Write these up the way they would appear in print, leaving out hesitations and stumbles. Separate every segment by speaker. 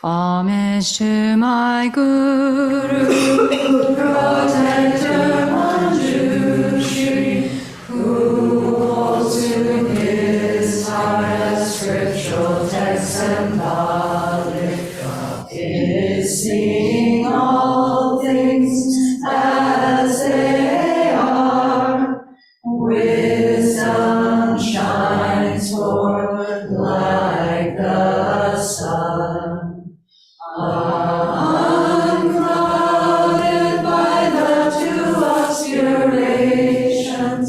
Speaker 1: Homage to my Guru, protector Manjushri, who holds to his heart a scriptural text symbolic, is seeing all things as they are. Wisdom shines forth like the sun, unclouded by the two obscurations,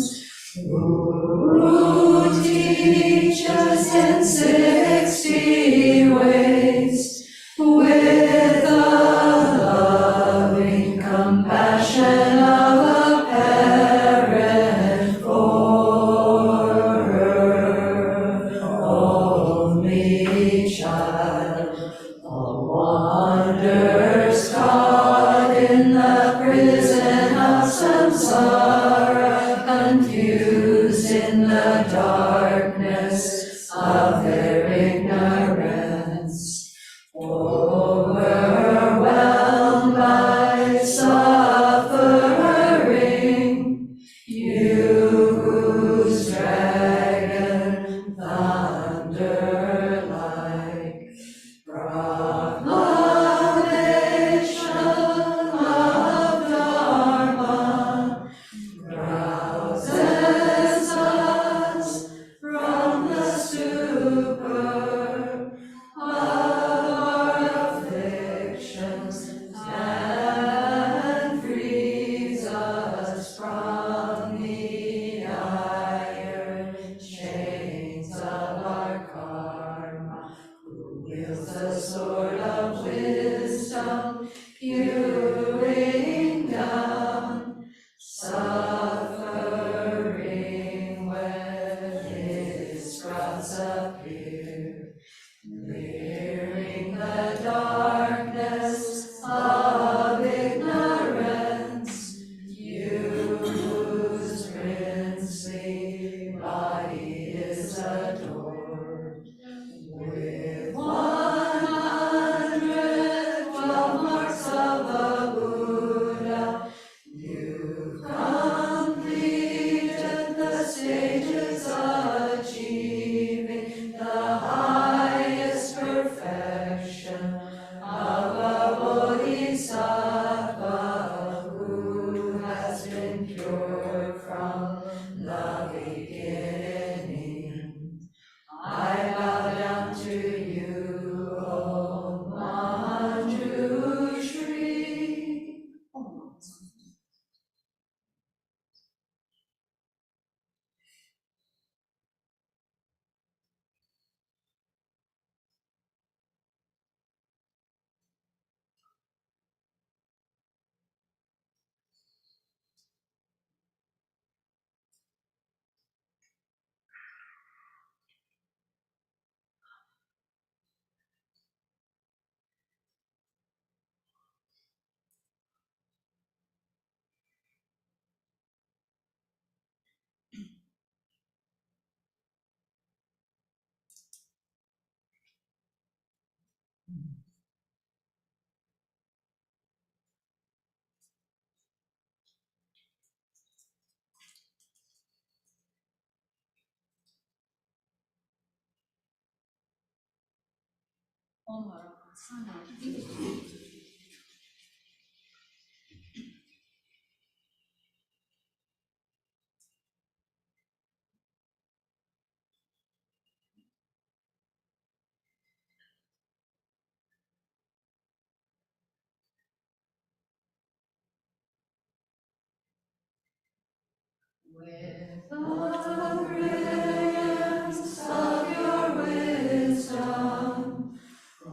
Speaker 1: who teaches in 60 ways, with the loving compassion of a parent for her only child. The wanderers caught in the prison of samsara, confused in the darkness of their ignorance, overwhelmed by suffering, you whose dragon thunder like proclamation of Dharma rouses us from the stupor of our afflictions and frees us from the iron chains of our karma, who wields the sword of wisdom, hewing down suffering when his rods appear, clearing the darkness of ignorance, you whose princely body is adored with 112 marks of the Buddha. You've completed the stages, achieving the highest perfection of a bodhisattva who has been pure from the beginning. I bow down to you, O Manjushri. With the brilliance of your wisdom, O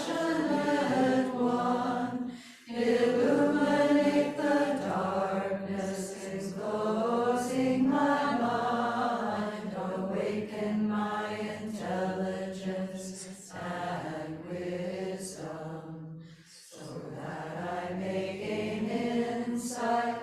Speaker 1: compassionate one, illuminate the darkness enclosing my mind, awaken my intelligence and wisdom, so that I may gain insight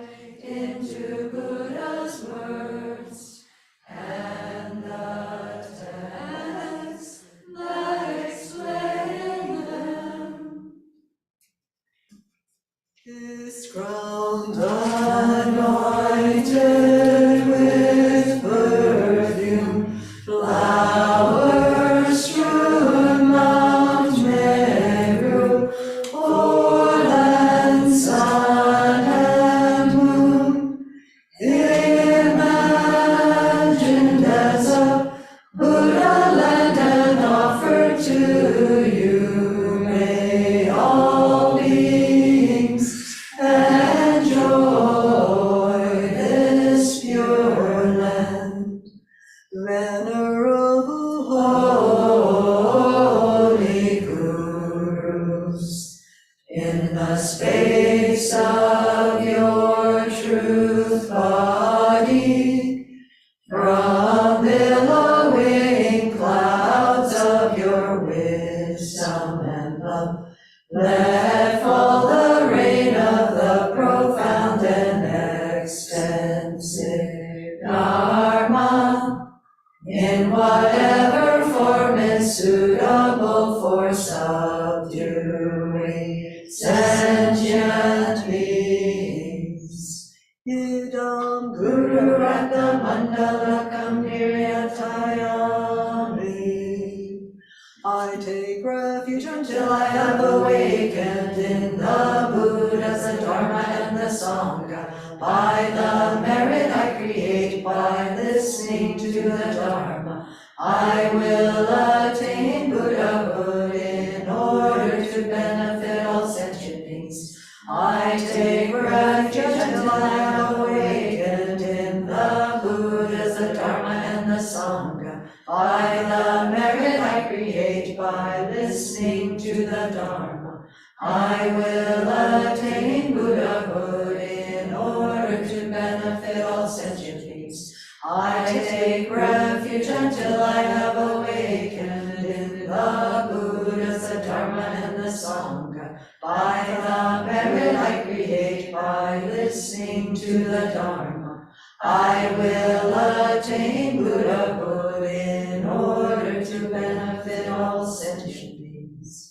Speaker 1: land and offer to you. May all beings enjoy this pure land. Venerable holy gurus, in the space of your truth body, from billowing clouds of your wisdom and love, let fall the rain of the profound and extensive Dharma, in whatever form is suitable for subduing sentient beings. Idam Guru Ratna Mandalakam Niryatayami. I take refuge until I have awakened in the Buddhas, the Dharma, and the Sangha. By the merit I create by listening to the Dharma, I will attain Buddhahood in order to benefit all sentient beings. I take refuge until I have awakened in the Buddhas, the Dharma, and the Sangha. By the merit I create by listening to the Dharma, I will attain Buddhahood in order to benefit all sentient beings. I take refuge until I have awakened in the Buddhas, the Dharma, and the Sangha. By the merit I create by listening to the Dharma, I will attain Buddhahood in order to benefit all sentient beings.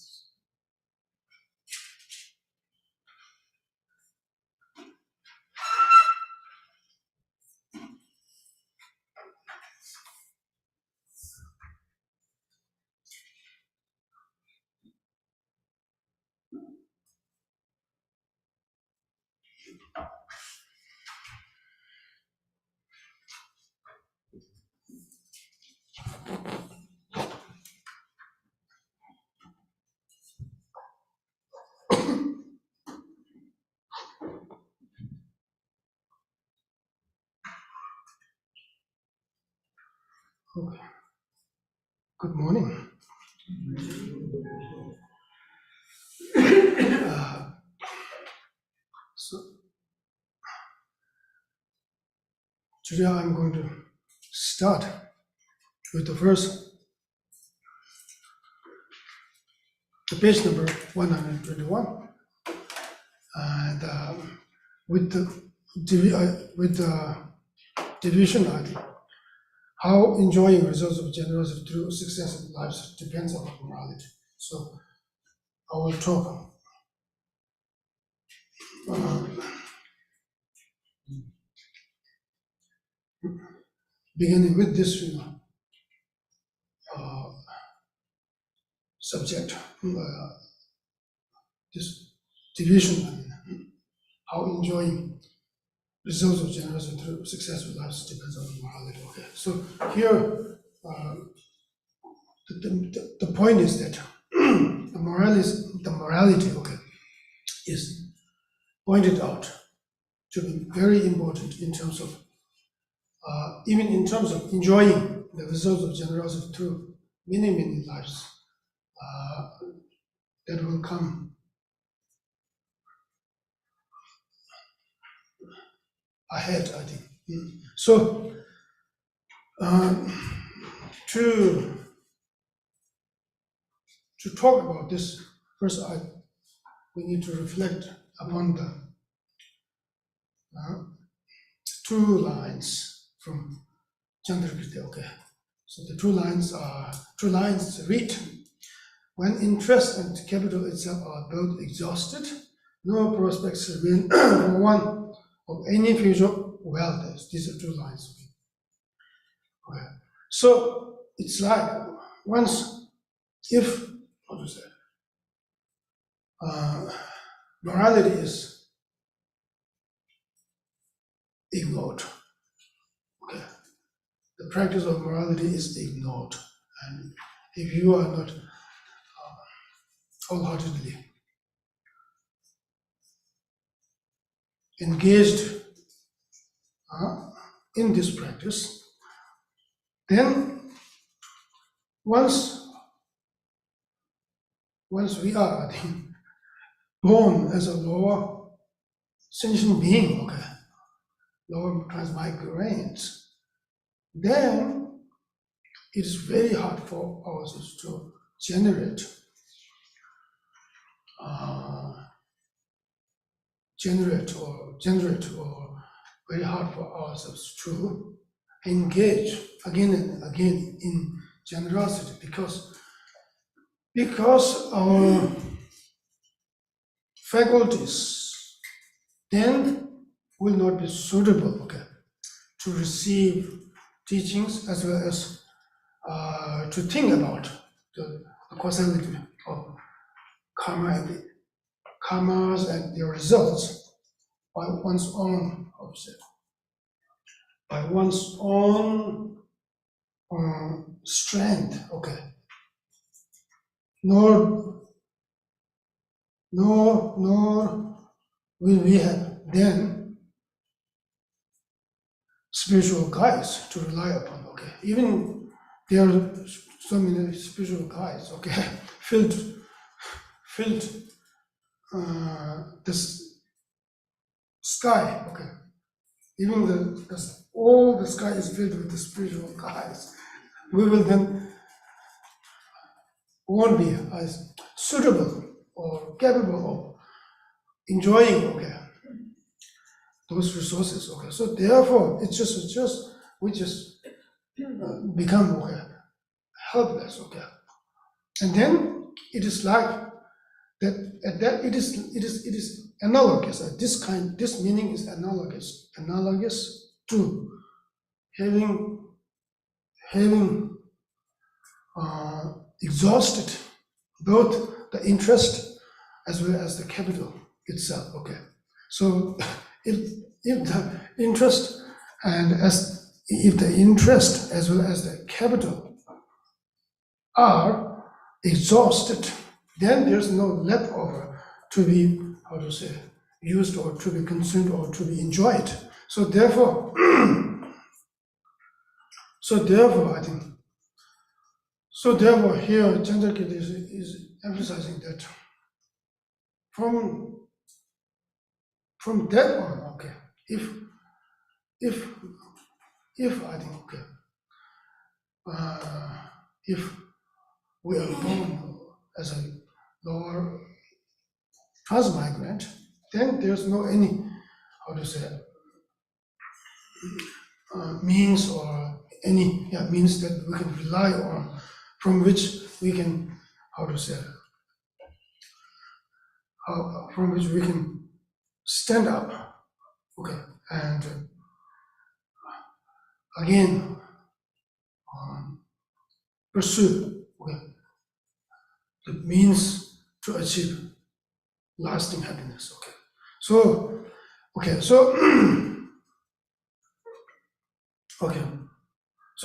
Speaker 2: Okay. Good morning. So today I'm going to start with the page number 121, and with the division idea. How enjoying results of generosity through successive lives depends on morality. So I will talk beginning with this subject, this division, how enjoying results of generosity through successful lives depends on morality. Okay, so here the point is that the morality, okay, is pointed out to be very important in terms of even in terms of enjoying the results of generosity through many lives that will come ahead, I think. So to talk about this, first we need to reflect upon the two lines from Chandrakirti. Okay, so the two lines read: when interest and capital itself are both exhausted, no prospects remain for one of any future wealth. These are two lines. Okay. So it's like if morality is ignored, okay, the practice of morality is ignored, And if you are not wholeheartedly engaged in this practice, then once we are, I think, born as a lower sentient being, okay, lower transmigrants, then it is very hard for ourselves to generate or very hard for ourselves to engage again and again in generosity, because our faculties then will not be suitable, okay, to receive teachings as well as to think about the causality of karmas and their results by one's own, by one's own strength, okay. Nor will we have then spiritual guides to rely upon, okay. Even there are so many spiritual guides, okay, filled this sky, okay. Even all the sky is filled with the spiritual guides. We will then won't be as suitable or capable of enjoying, okay, those resources, okay. So therefore, we just become, okay, helpless, okay. And then it is like that it is analogous. This meaning is analogous to having exhausted both the interest as well as the capital itself, okay. So if the interest as well as the capital are exhausted, then there's no leftover to be, used or to be consumed or to be enjoyed. So therefore, here Chandrakirti is emphasizing that from that on, okay, if I think, okay, if we are born as a lower transmigrant, then there's no any, means or any means that we can rely on, from which we can, from which we can stand up, okay, and again pursue, okay, the means to achieve lasting happiness, okay. So okay, so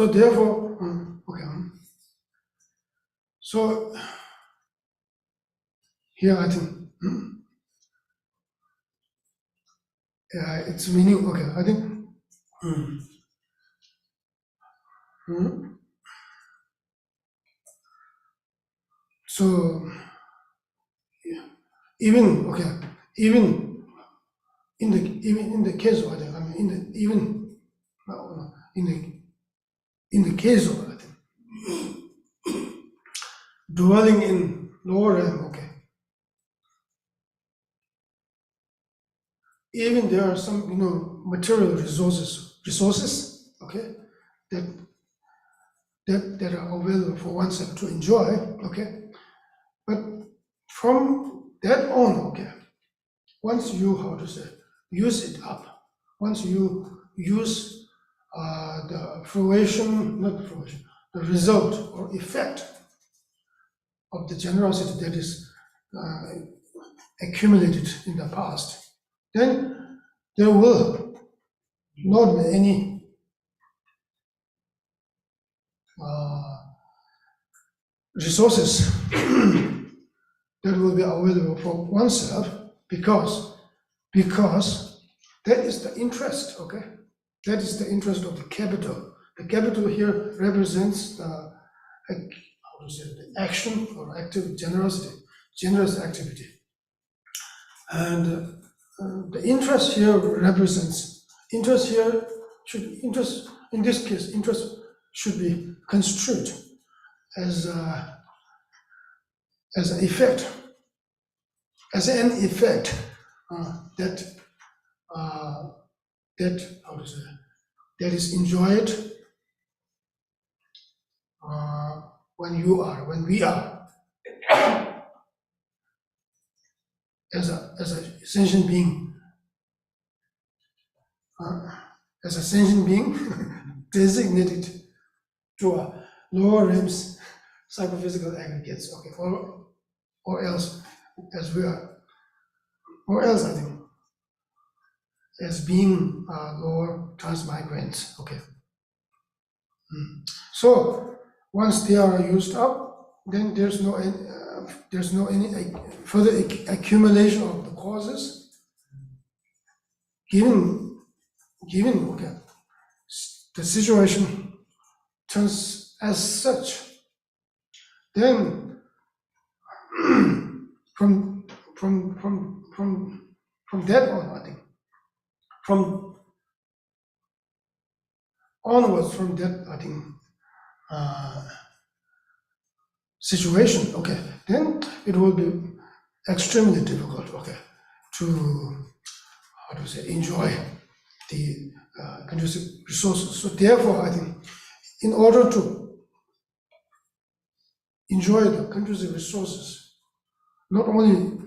Speaker 2: therefore, so here I think, it's meaning, okay, I think, so even in the case of, I think, in the case of, I think, dwelling in lower realm, okay, even there are some material resources, okay, that are available for oneself to enjoy, okay, but from that on, okay, once you use it up, once you use the result or effect of the generosity that is accumulated in the past, then there will not be any resources that will be available for oneself, because that is the interest, okay? That is the interest of the capital. The capital here represents the action or active generosity, generous activity. And the interest here represents, interest in this case, interest should be construed as an effect, that that is enjoyed when we are as a sentient being, designated to a lower realms psychophysical aggregates, okay, or else as we are, or else I think as being lower transmigrants, okay. So once they are used up, then there's no any further accumulation of the causes. Given okay, the situation turns as such, then from that on, I think, from onwards from that, I think, situation, okay, then it will be extremely difficult, okay, to, enjoy the conducive resources. So therefore, I think, in order to enjoy the conducive resources, not only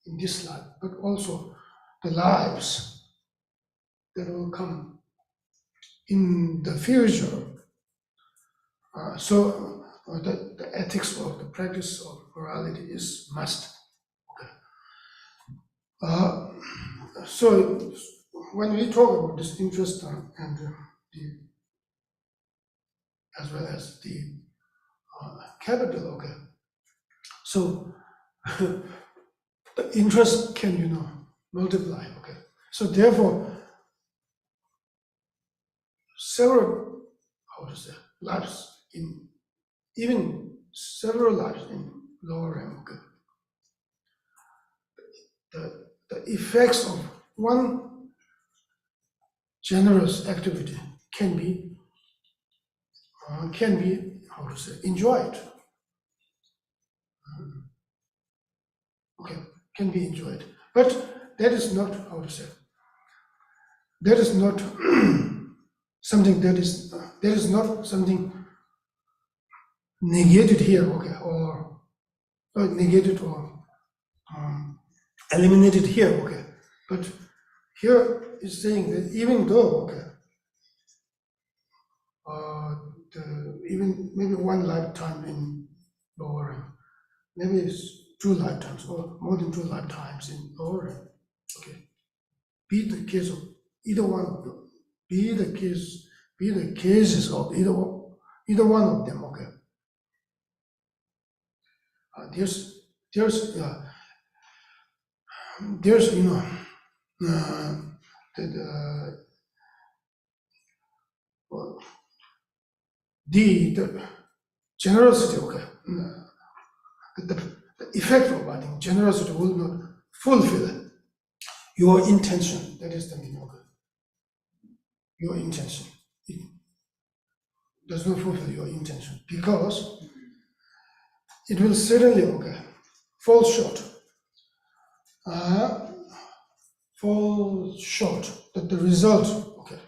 Speaker 2: in this life, but also the lives that will come in the future. So the ethics or the practice of morality is must. Okay. So when we talk about this interest and as well as the capital, okay. So the interest can multiply, okay. So therefore, several lives in even several lives in lower realm, okay. The effects of one generous activity can be enjoyed. Okay, can be enjoyed, but that is not that is not something that is not something negated here, okay, or negated or eliminated here, okay. But here is saying that even though, okay, even maybe one lifetime in lower realm, maybe it's 2 lifetimes or more than 2 lifetimes in lower realm, okay. Be the case of either one of them, be the cases of either one of them, okay. There's the generosity, okay, the effect of, I think, generosity will not fulfill your intention. That is the meaning, okay. Your intention, it does not fulfill your intention, because it will certainly, okay, fall short that the result, okay,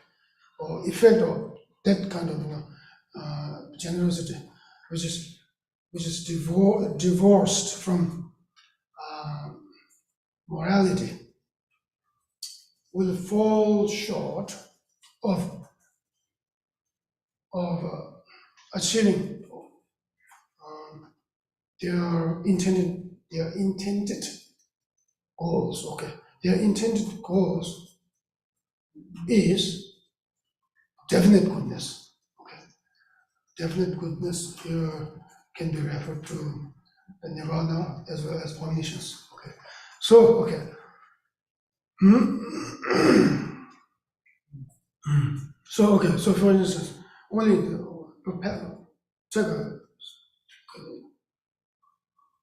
Speaker 2: or effect of that kind of generosity, which is divorced from morality, will fall short of achieving their intended goals, okay. Their intended goals is definite goodness, okay. Definite goodness here can be referred to the nirvana as well as omniscience. Okay, so okay. So okay, so for instance, only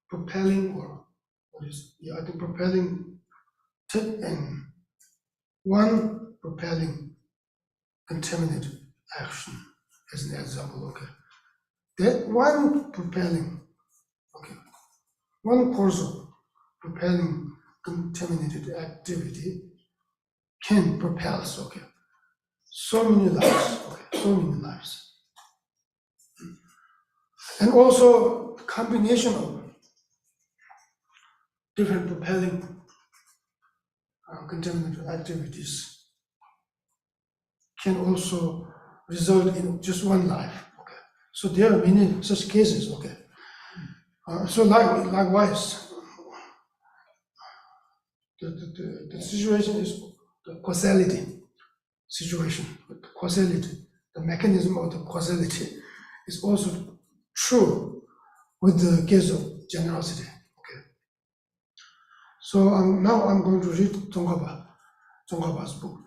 Speaker 2: propelling or what is I think propelling and one propelling contaminated action as an example. Okay, that one propelling, okay, one course of propelling contaminated activity can propel, okay, so many lives, okay, so many lives. And also combination of different propelling contaminated activities can also result in just one life, okay. So there are many such cases, okay. So likewise, the situation is the causality situation, causality, the mechanism of the causality is also true with the case of generosity. Okay. So now I'm going to read Tsongkhapa's book.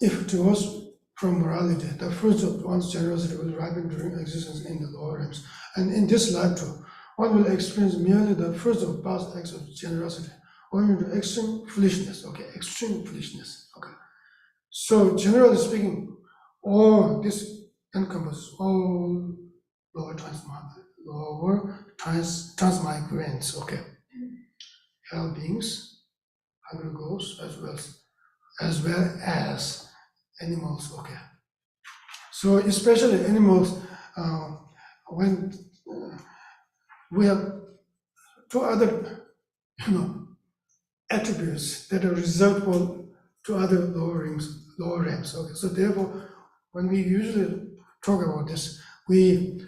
Speaker 2: If it was from morality, the fruits of one's generosity will ripen during existence in the lower realms. And in this life too, one will experience merely the fruits of past acts of generosity, owing to extreme foolishness, okay, extreme foolishness, okay. So generally speaking, all this encompasses all lower transmigrants, okay, hell beings, hungry ghosts, as well as animals, okay. So especially animals, when we have two other, attributes that are reserved for two other lower realms, okay. So therefore, when we usually talk about this, we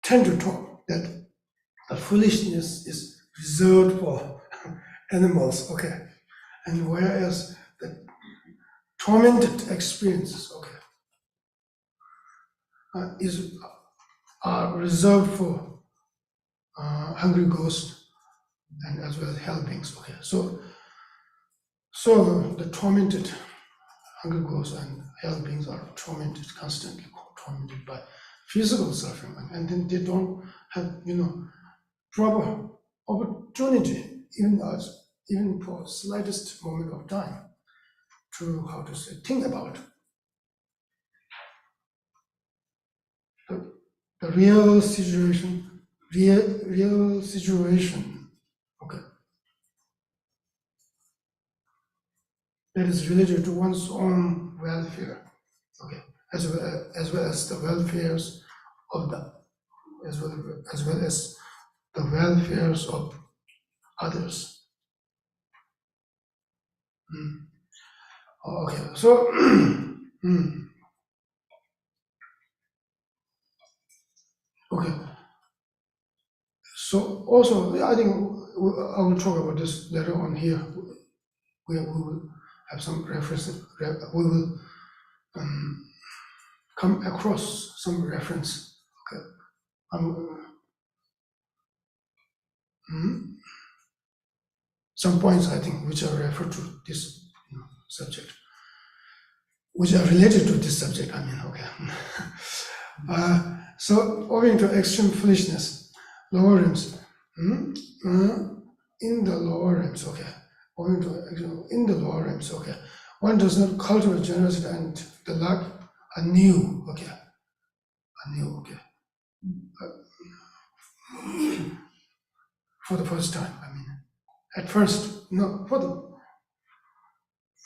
Speaker 2: tend to talk that the foolishness is reserved for animals, okay, and whereas the tormented experiences, okay, are reserved for hungry ghosts and as well as hell beings, okay. So the tormented hungry ghosts and hell beings are constantly tormented by physical suffering, and then they don't have, proper opportunity, even for slightest moment of time, to think about the real situation, okay, that is related to one's own welfare, okay, as well as the welfares of as well as the welfares of others. Okay, so okay. So also, I think I will talk about this later on here. We will have some references. We will come across some reference. Okay. Some points I think which are referred to this subject, which are related to this subject. I mean, okay. So owing to extreme foolishness, lower realms, in the lower realms, okay. Owing to in the lower realms, okay. One does not cultivate generosity and the lack anew, okay. Anew, okay. For the first time, I mean, at first, no,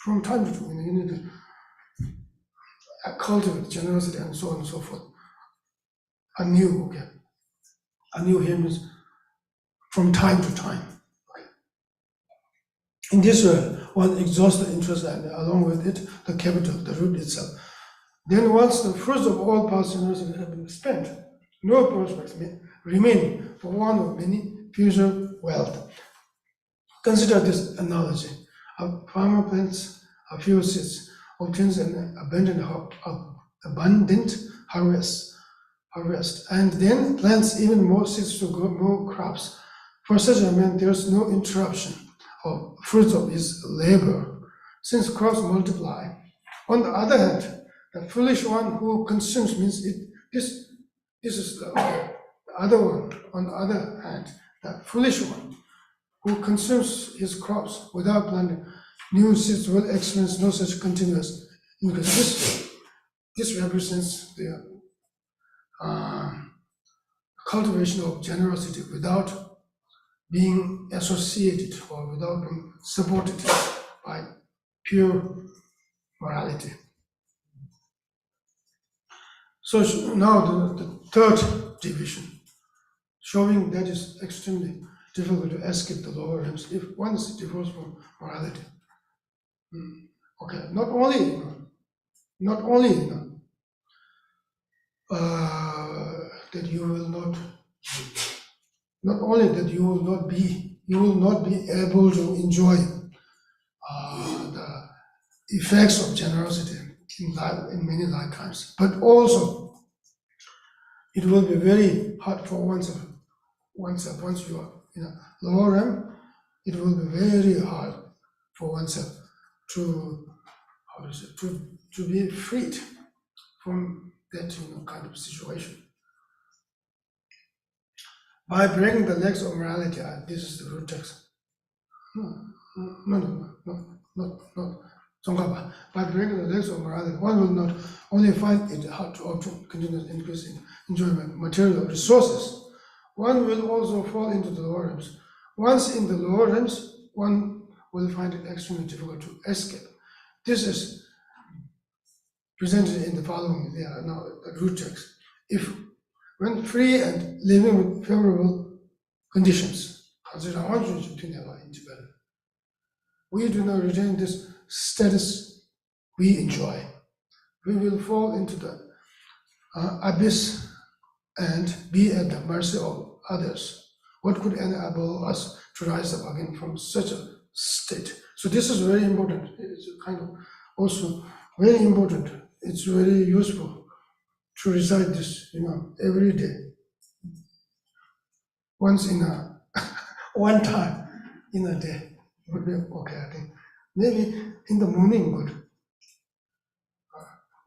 Speaker 2: from time to time, you need to cultivate generosity and so on and so forth. Anew, okay. Anew here means from time to time. Okay. In this way, one exhausts the interest and along with it, the capital, the root itself. Then once the fruits of all past generosity have been spent, no prospects remain for one of many future wealth. Consider this analogy. A farmer plants a few seeds, obtains an abundant harvest, harvest, and then plants even more seeds to grow more crops. For such a man, there's no interruption of fruits of his labor, since crops multiply. On the other hand, the foolish one who consumes means it. This is the other one. On the other hand, the foolish one who consumes his crops without planting new seeds will experience no such continuous increase. This represents the cultivation of generosity without being associated or without being supported by pure morality. So now the third division, showing that it's extremely difficult to escape the lower realms if one is divorced from morality. Okay, not only that you will not only that you will not be able to enjoy the effects of generosity in many lifetimes, but also it will be very hard for oneself. Once you are in a lower realm, it will be very hard for oneself to be freed from that kind of situation. By breaking the legs of morality, this is the root text. No. Tsongkhapa. By breaking the legs of morality, one will not only find it hard to obtain continuous increase in enjoyment, material resources, one will also fall into the lower realms. Once in the lower realms, one will find it extremely difficult to escape. This is presented in the following, now the root text. If when free and living with favorable conditions, we do not retain this status we enjoy, we will fall into the abyss and be at the mercy of others. What could enable us to rise up again from such a state? So this is very important. It's kind of also very important. It's very useful to recite this, every day. Once in a one time in a day would be okay, I think. Maybe in the morning good.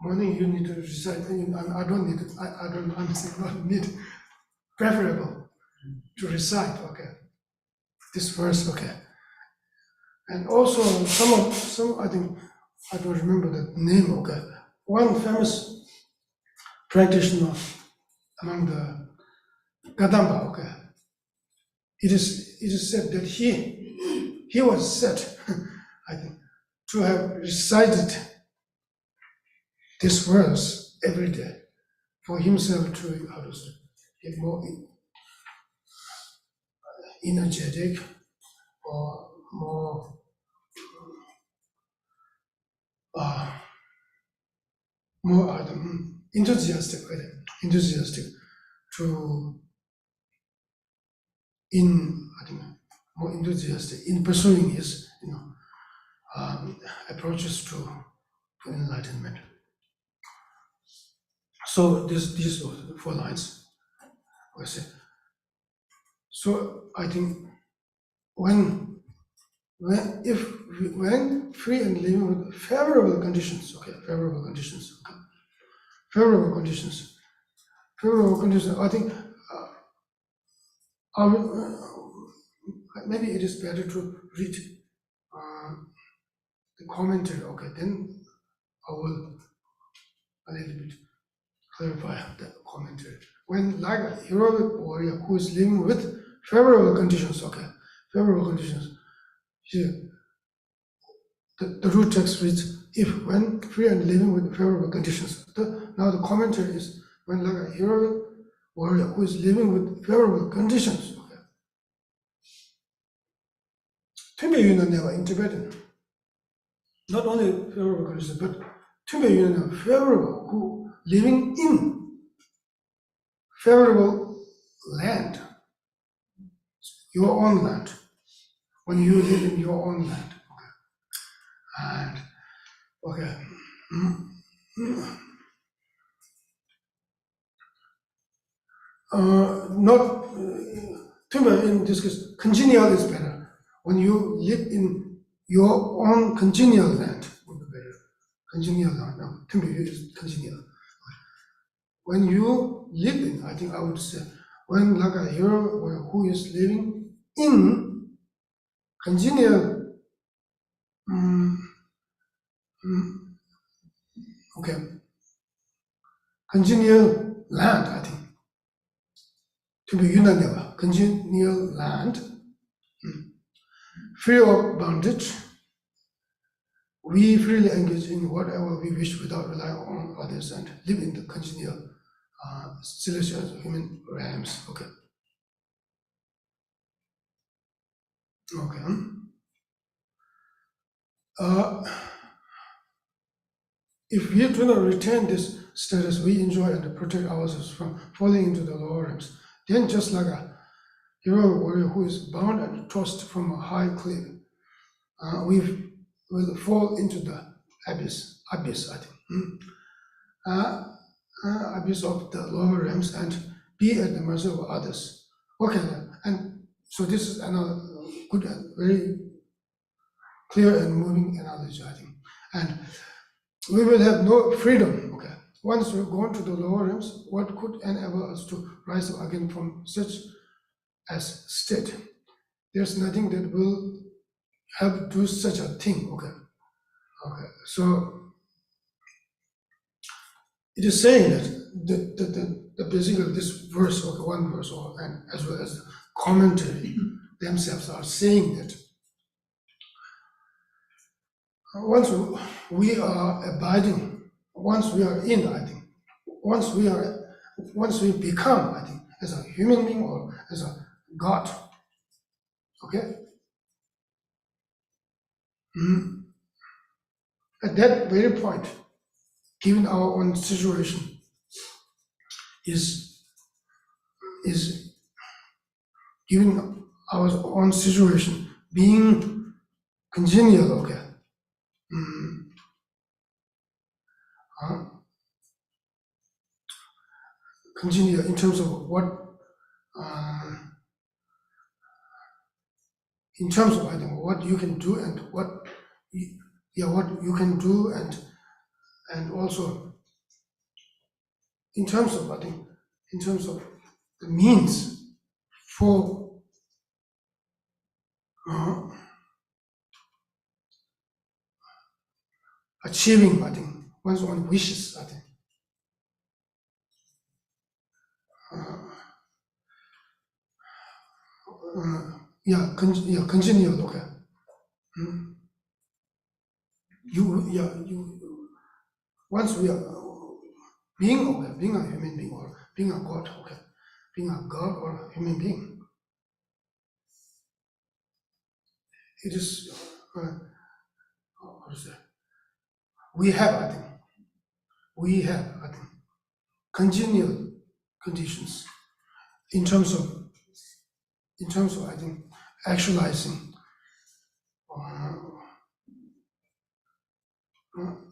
Speaker 2: Morning you need to recite. I don't need it. I don't need preferable to recite. Okay, this verse. Okay, and also some I think I don't remember the name. Okay, one famous practitioner among the Kadamba. Okay, it is said that he was said, I think, to have recited this verse every day for himself to get more energetic or more enthusiastic to more enthusiastic in pursuing his approaches to enlightenment. So these are the 4 lines. I say. So I think when free and living with favorable conditions, I think maybe it is better to read the commentary. Okay, then I will a little bit clarify the commentary. When like a heroic warrior who is living with favorable conditions, here the root text reads, if when free and living with favorable conditions. Now the commentary is when like a heroic warrior who is living with favorable conditions. Okay. Tumbe Yunaneva in Tibetan, not only favorable conditions, but Tumbe Yunaneva favorable, who living in favorable land, your own land, when you live in your own land. And okay, not in this case, congenial is better. When you live in your own congenial land, would be better. Congenial land, no, is congenial. When you live in, I think I would say, when like a hero who is living in congenial, okay, congenial land, I think, to be unanimous, congenial land, free of bondage, we freely engage in whatever we wish without relying on others and live in the congenial celestial human realms. Okay. Okay. If we do not retain this status we enjoy and protect ourselves from falling into the lower realms, then just like a hero warrior who is bound and tossed from a high cliff, we will fall into the abyss, I think, abyss of the lower realms and be at the mercy of others. Okay, and so this is another good, very clear and moving analogy, I think. And we will have no freedom, okay? Once we've gone to the lower realms, what could enable us to rise up again from such as state? There's nothing that will help do such a thing, okay? Okay, so it is saying that the basically this verse, okay, one verse, and as well as the commentary themselves are saying that once we are abiding, once we are in, I think, once we become, I think, as a human being or as a God, okay? At that very point, given our own situation, is given our own situation being congenial, okay? Congenial in terms of what, in terms of I think what you can do and what you can do and also in terms of I think in terms of the means for achieving I think one's own wishes, I think. Congenial, okay. You once we are being okay, being a human being or being a god, okay, being a god or a human being, it is how to say, we have I think congenial conditions in terms of I think actualizing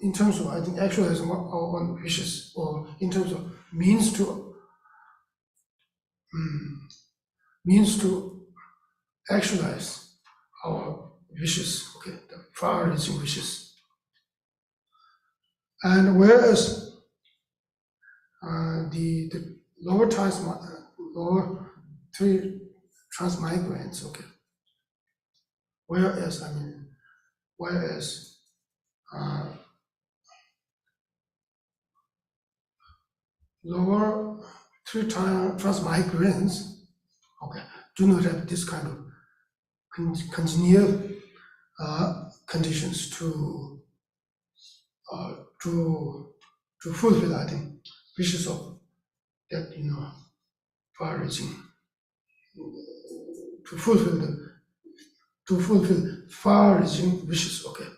Speaker 2: in terms of I think actualizing our own wishes or in terms of means to actualize our wishes, okay, the far-reaching wishes. And whereas the lower three transmigrants, okay, whereas lower three transmigrants, okay, do not have this kind of congenial conditions to fulfill, I think, wishes of that far-reaching, to fulfill far-reaching wishes, okay,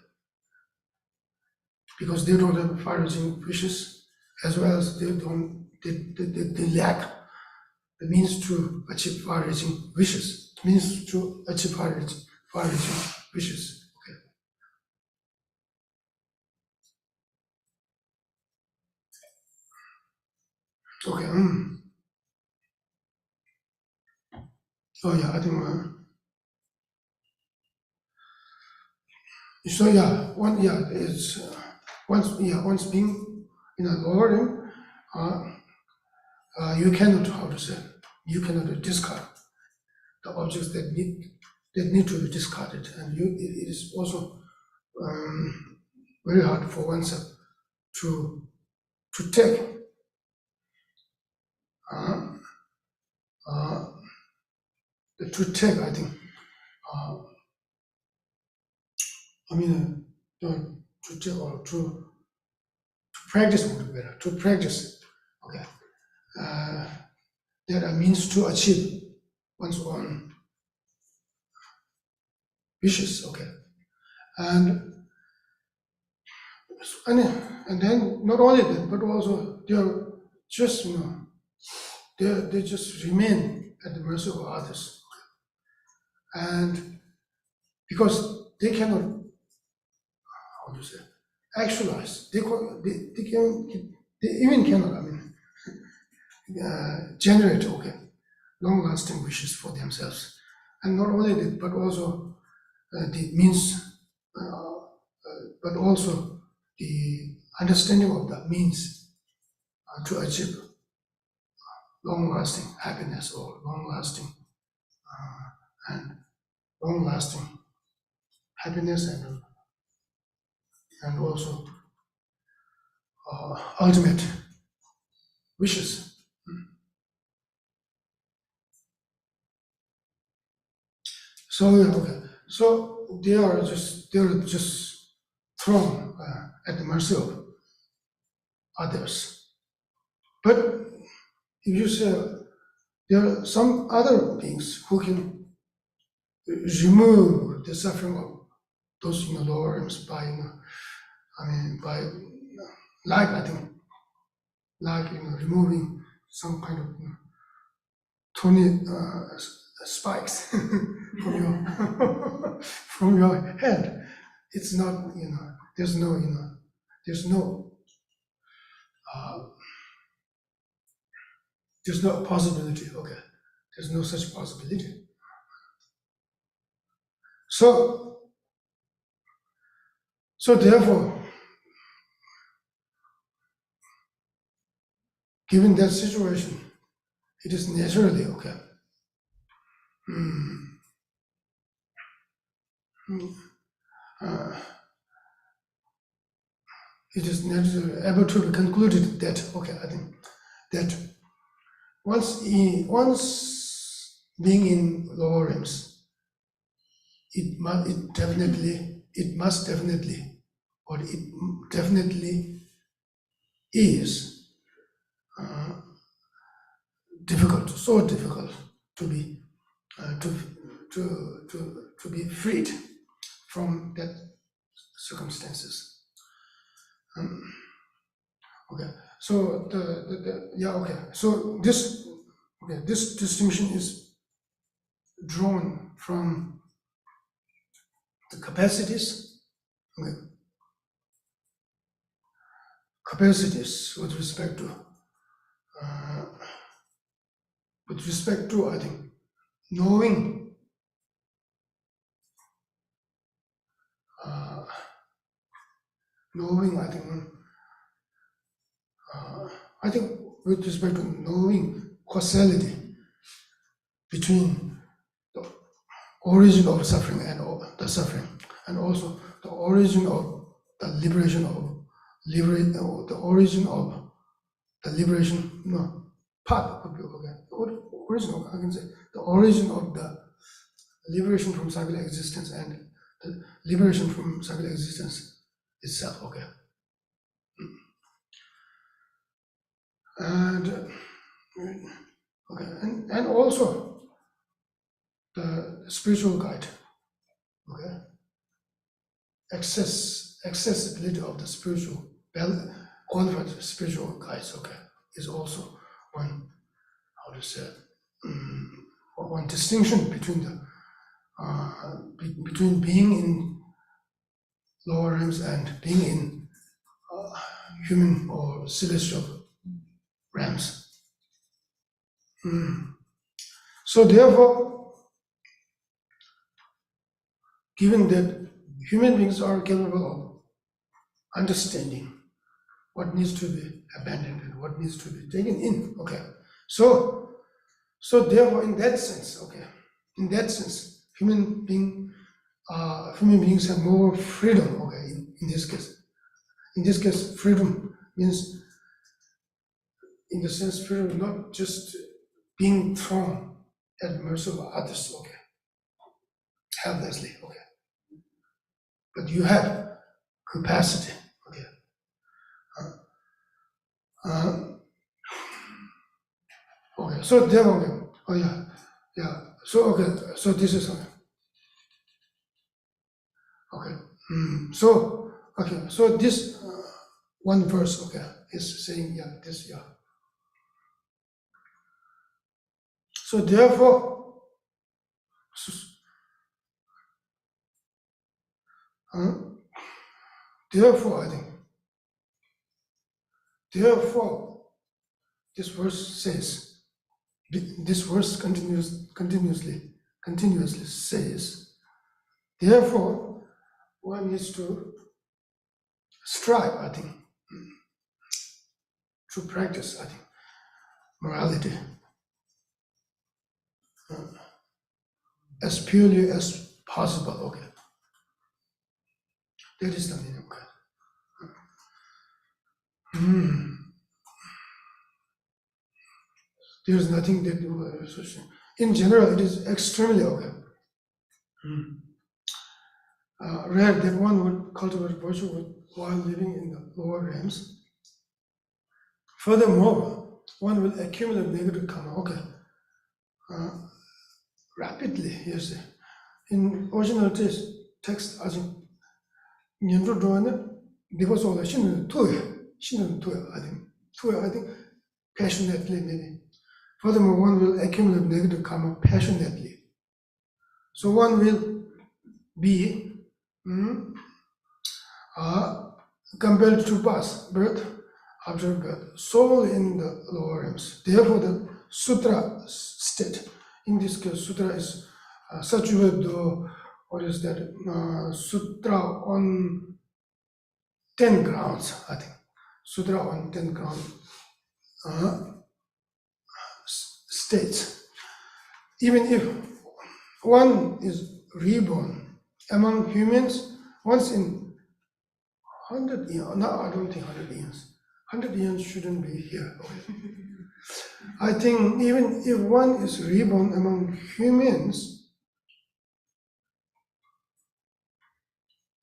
Speaker 2: because they don't have far-reaching wishes, as well as they lack the means to achieve far-reaching wishes, means to achieve far-reaching wishes, okay. So yeah, I think. So yeah, it's once being in a lower realm, you cannot, how to say, you cannot discard the objects that need to be discarded, and it is also very hard for oneself to take I think to take or to practice would be better, to practice, okay, that are means to achieve one's own wishes, okay, and then not only that, but also they are just they just remain at the mercy of others, and because they cannot, how to say, actualize, they even cannot, generate, okay, long-lasting wishes for themselves, and not only that, but also the means, but also the understanding of the means to achieve long-lasting happiness or long-lasting happiness and also ultimate wishes. So yeah, okay. So they are just thrown at the mercy of others. But if you say there are some other beings who can remove the suffering of those lower realms by by like, I think, like removing some kind of thorny spikes from your from your head. It's not, there's no there's no there's no possibility, okay, there's no such possibility. So therefore, given that situation, it is naturally, okay, it is naturally able to be concluded that, okay, I think that once being in lower realms, it must definitely, or it definitely is difficult, so difficult to be to be freed from that circumstances. Okay, so so this distinction is drawn from the capacities, with respect to I think knowing, I think with respect to knowing causality between the origin of suffering and the suffering, and also the origin of the liberation the origin of the liberation, path could be, okay. Origin of, I can say, the origin of the liberation from cyclic existence and the liberation from cyclic existence itself, okay. And okay, and also the spiritual guide, okay, accessibility of the spiritual qualified spiritual guides, okay, is also one, how to say, one distinction between the between being in lower realms and being in human or celestial realms. So therefore, given that human beings are capable of understanding what needs to be abandoned and what needs to be taken in. Okay, so therefore, in that sense, human beings have more freedom. Okay, in this case, freedom means, in the sense, freedom not just being thrown at the mercy of others. Okay, helplessly. Okay, but you have capacity. Okay. Okay, so then, okay, oh yeah, so okay, so this is okay, so this one verse, okay, is saying, this, so therefore, therefore, I think, therefore, this verse says, this verse continuously says, therefore, one needs to strive, I think, to practice, I think, morality as purely as possible. Okay, that is the meaning. Okay. There is nothing that in general it is extremely okay. Rare that one would cultivate virtue while living in the lower realms. Furthermore, one will accumulate negative karma. Okay, rapidly. Yes, in original text, as in Nyendu Dwana, there was all a shin to I think passionately maybe. Furthermore, one will accumulate negative karma passionately. So one will be compelled to pass birth after birth solely in the lower realms. Therefore, the sutra state, in this case, sutra is Sachuvedo, what is that? Sutra on 10 grounds, I think. Sutra on 10 grounds states, even if one is reborn among humans once in 100 years, no, I don't think 100 years. 100 years shouldn't be here. Okay. I think even if one is reborn among humans,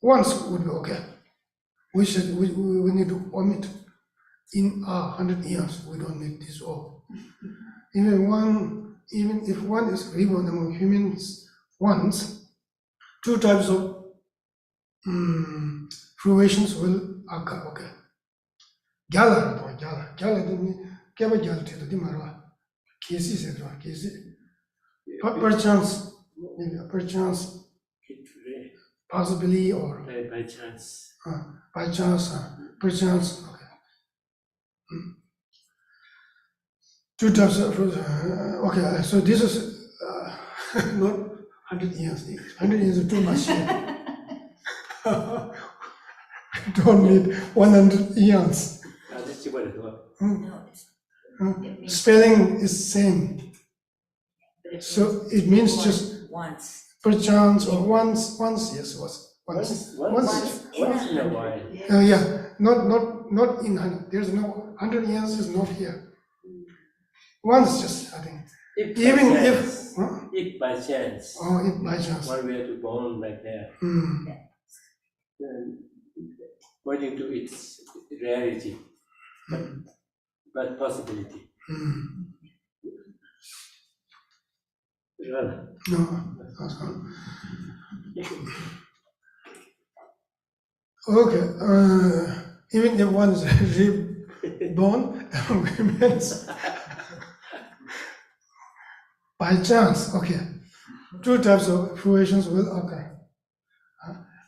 Speaker 2: once would be okay. We need to omit in 100 years. We don't need this all. Even if one is reborn among humans once, two types of fruitions will occur. Okay. Gyala perchance, maybe perchance, possibly, or
Speaker 3: by chance.
Speaker 2: Perchance. Okay. Two types of okay. So this is not 100 years. 100 years is too much. Don't need 100 years.
Speaker 1: No, it's
Speaker 2: Spelling is same, so it means just
Speaker 1: once.
Speaker 2: perchance or once. Yes, once.
Speaker 3: Once in a while.
Speaker 2: Yeah, not in 100. There's no 100 years is not here. Once, just I think. Even
Speaker 3: If by chance.
Speaker 2: if by chance.
Speaker 3: One were to born like that. Then, according to its rarity, but possibility.
Speaker 2: No, that's not. Okay, even if one is reborn among humans, by chance, okay, two types of fruitions will occur.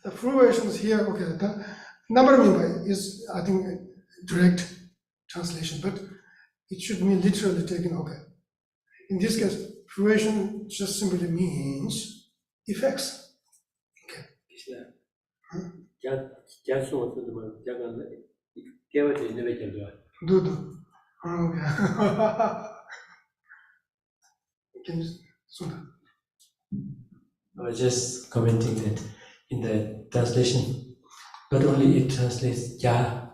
Speaker 2: The fruitions here, okay, the number is, I think, a direct translation, but it should mean literally taken, okay. In this case, fruition just simply means effects. Okay. Do. Okay. Can you Sunda?
Speaker 3: I was just commenting that in the translation, not only it translates Ya,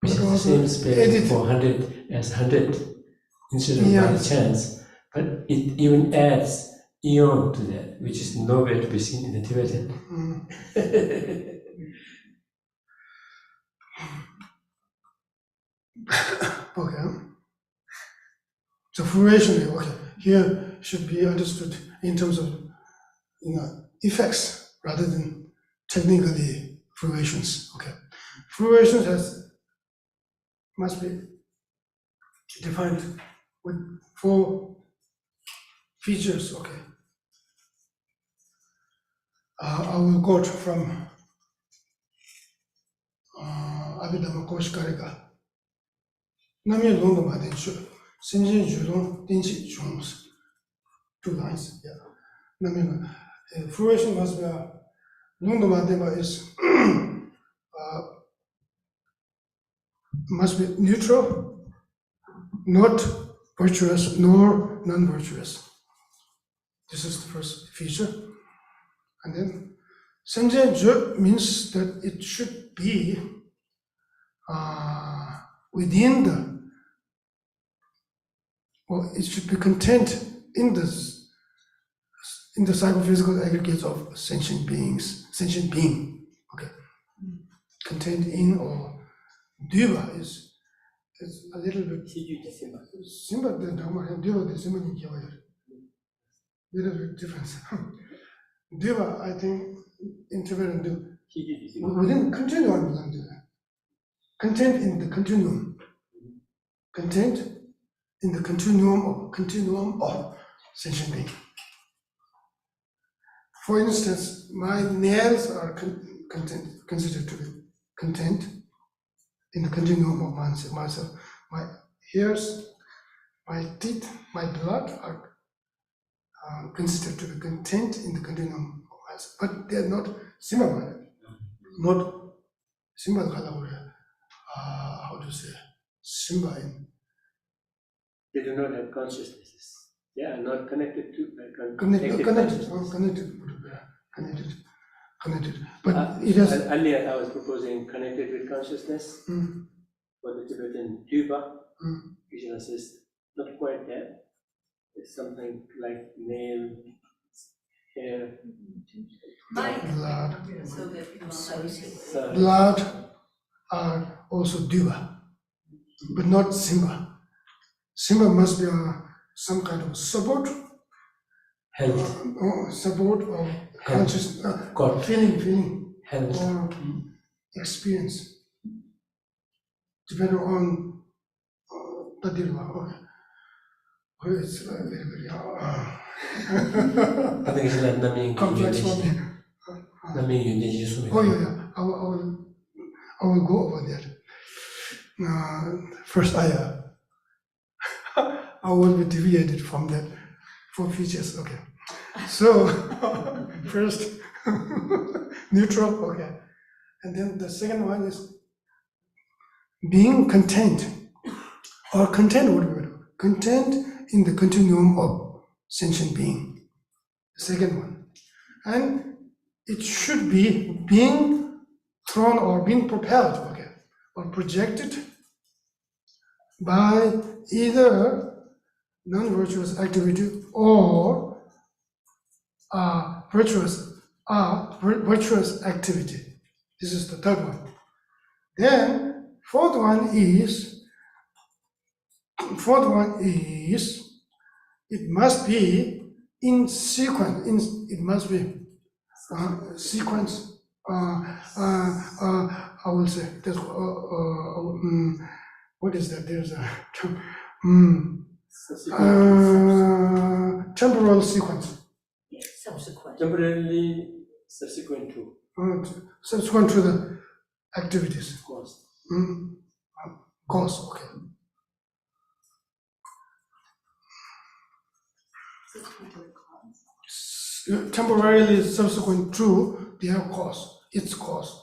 Speaker 3: which is the same spelling for 100 as 100 instead of by chance, but it even adds Eon to that, which is nowhere to be seen in the Tibetan.
Speaker 2: Okay. So fruition, okay, here should be understood in terms of effects rather than technically fruitions. Okay, fruition must be defined with 4 features. Okay, I will quote from Abhidhamma Koshkarika. Namya Lhundup Adenshu, Sinjin Julong Dinchi Chungs. 2 lines. Yeah. Namya fruition must be Lhundup Adema is must be neutral, not virtuous nor non-virtuous. This is the first feature. And then Senje Ju means that it should be within it should be content in the psychophysical aggregates of sentient being. Okay. Contained in or Diva is a little bit Simba the Dharma and Diva the Simba little bit difference. Diva, I think, in Tibetan, within continuum, content in the continuum, content in the continuum of sentient being. For instance, my nails are considered to be content in the continuum of myself. My ears, my teeth, my blood are considered to be content in the continuum of myself, but they are not similar. Not similar, how to say, Simba in.
Speaker 3: They do not have consciousnesses. They are not connected to
Speaker 2: Connected. But it has.
Speaker 3: Earlier, I was proposing connected with consciousness for the Tibetan Dupa. Krishna says not quite that. It's something like nail, hair,
Speaker 2: blood are also Dupa, but not Simba. Simba must be some kind of support, support of consciousness, feeling,
Speaker 3: health,
Speaker 2: or experience, depending on Tadirva. It's very, very
Speaker 3: I think it's like
Speaker 2: complex for me. Oh yeah, I will go over that. First, I will be deviated from that 4 features. Okay, so first neutral. Okay, and then the second one is being content, or content. What we do? Content in the continuum of sentient being. The second one, and it should be being thrown or being propelled. Okay, or projected by either non-virtuous activity or virtuous activity. This is the third one. Then fourth one is it must be in sequence. It must be sequence. I will say that's what is that? There's a term. Temporal sequence.
Speaker 1: Subsequent.
Speaker 3: Temporarily subsequent to.
Speaker 2: Subsequent to the activities.
Speaker 3: Cause.
Speaker 2: Cause, okay. temporarily subsequent to their cause, its cause.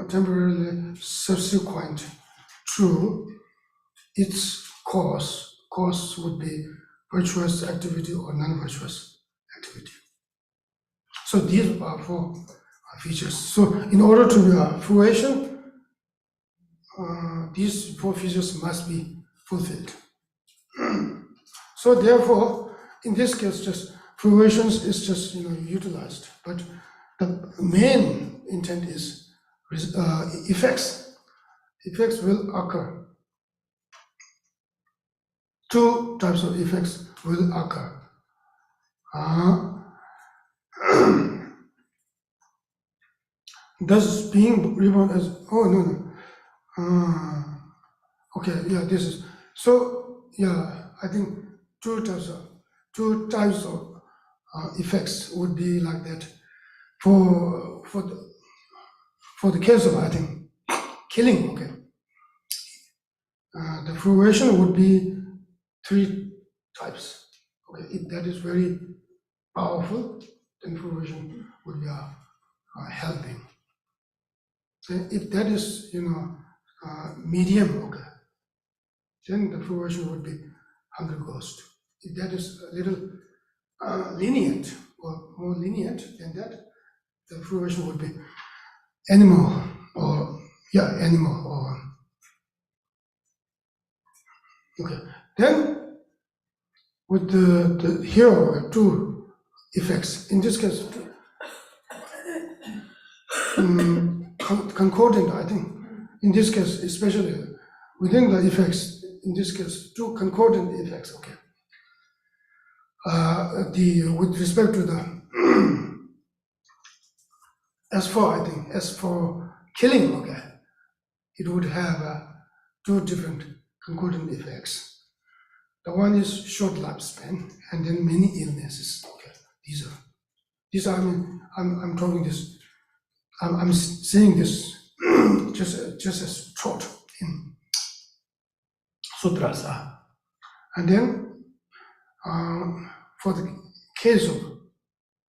Speaker 2: Temporarily subsequent to its cause. Cause would be virtuous activity or non-virtuous activity. So these are four features. So in order to be fruition, these four features must be fulfilled. So therefore, in this case, just fruitions is just utilized, but the main intent is effects. Effects will occur. Two types of effects will occur. Thus, being reborn as okay, yeah, this is so. Yeah, I think two types of effects would be like that. For the case of, I think, killing. Okay, the fruition would be three types. Okay, if that is very powerful, then fruition would be helping. So if that is medium, okay, then the fruition would be hunger ghost. If that is a little lenient or more lenient than that, the fruition would be animal or okay. Then with the here two effects. In this case, concordant, I think. In this case, especially within the effects, in this case, two concordant effects. Okay. With respect to the as for killing, okay, it would have two different concordant effects. The one is short lifespan, and then many illnesses. Okay, these are. I mean, I'm talking this. I'm saying this just as taught in sutras. And then for the case of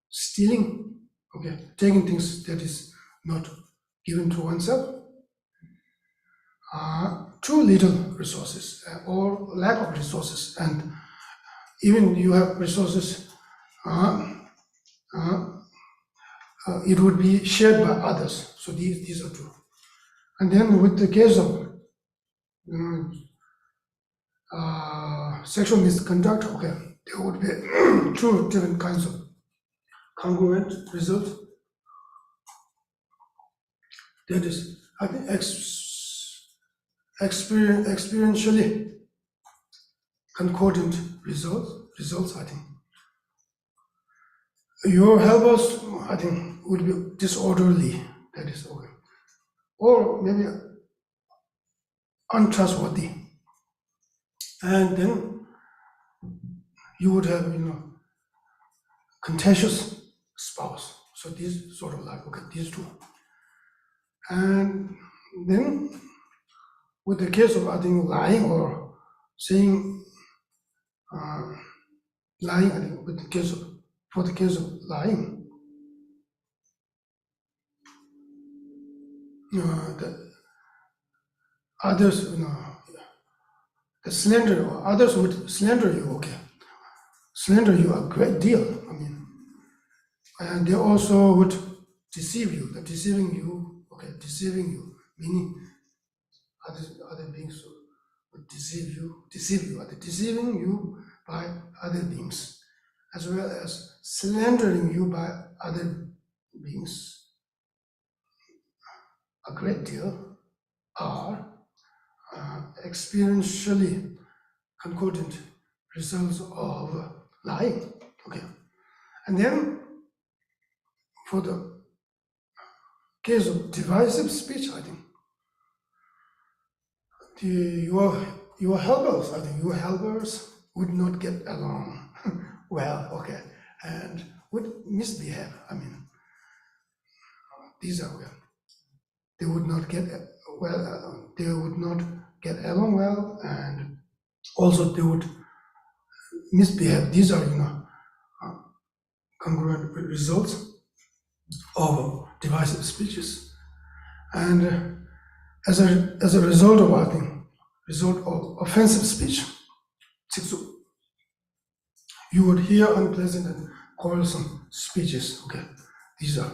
Speaker 2: stealing, okay, taking things that is not given to oneself, too little resources or lack of resources, and even you have resources, it would be shared by others. So these are two. And then with the case of sexual misconduct, okay, there would be two different kinds of congruent results. That is, I think, experientially concordant results, I think. Your helpers, I think, would be disorderly, that is okay. Or maybe untrustworthy. And then you would have, contentious spouse. So these sort of like, okay, these two. And then with the case of, I think, lying or saying, lying, I think, for the case of lying, the others, the slander, or others would slander you, okay, slander you a great deal, I mean, and they also would deceive you, deceiving you, meaning other beings would deceive you, deceiving you by other beings, as well as slandering you by other beings a great deal, are experientially concordant results of lying. Okay, and then for the case of divisive speech, I think your helpers, would not get along well. Okay, and would misbehave. I mean, these are well. They would not get well. They would not get along well, and also they would misbehave. These are, congruent results of divisive speeches. And as a result of, I think, result of offensive speech, you would hear unpleasant and quarrelsome speeches. Okay, these are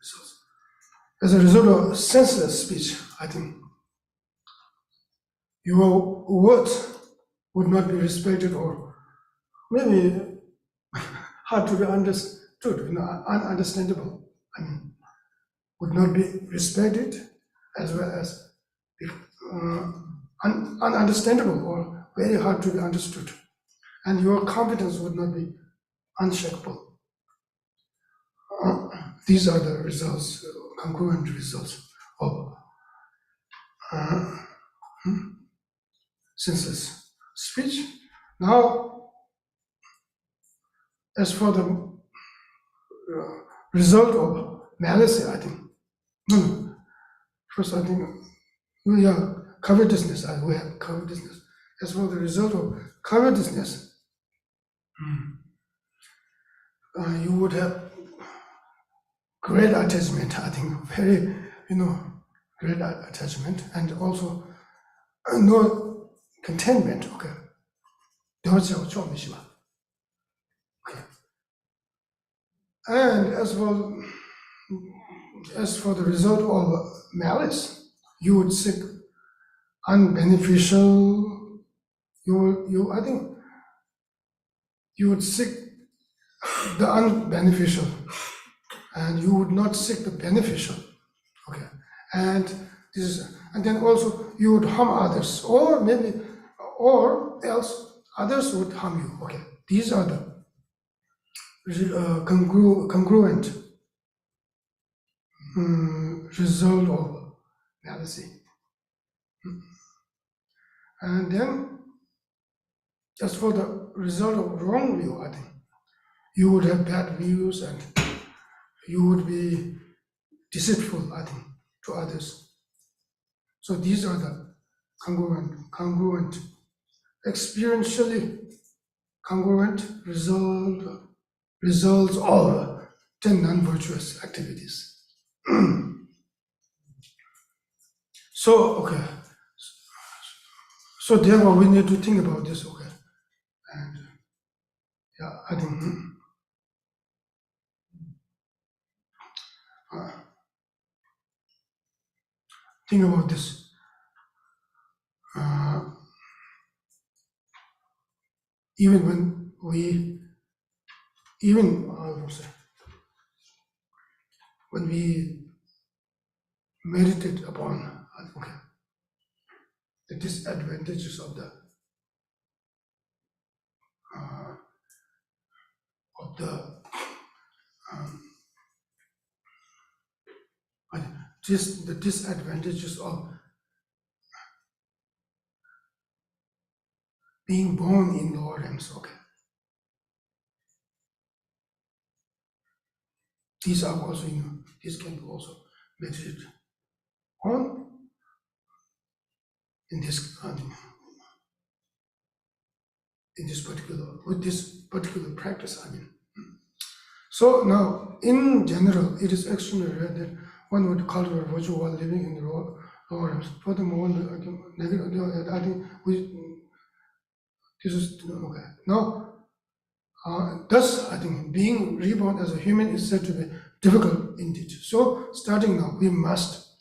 Speaker 2: results. As a result of senseless speech, I think your words would not be respected, or maybe hard to be understood, ununderstandable. I mean, would not be respected, as well as ununderstandable or very hard to be understood. And your competence would not be unshakable. These are the results, congruent results of senseless speech. Now, as for the result of malice, I think, first I think, covetousness, we have covetousness. As for the result of covetousness, you would have great attachment, I think, very, great attachment, and also no contentment, okay. Okay. And as for the result of malice, you would seek unbeneficial, I think you would seek the unbeneficial, and you would not seek the beneficial. Okay, and then also you would harm others, or else others would harm you. Okay, these are the congruent result of malice. And then, as for the result of wrong view, I think you would have bad views, and you would be deceitful, I think, to others. So these are the congruent, experientially congruent results of 10 non-virtuous activities. So therefore we need to think about this, okay? And I think think about this. Even when when we meditate upon the disadvantages of the disadvantages of being born in lower realms, okay. These are also, these can be also meditated on with this particular practice, I mean. So now, in general, it is extremely rare that one would cultivate virtue while living in the lower realms. Furthermore, I think this is okay. Now, thus, I think being reborn as a human is said to be difficult indeed. So, starting now, we must,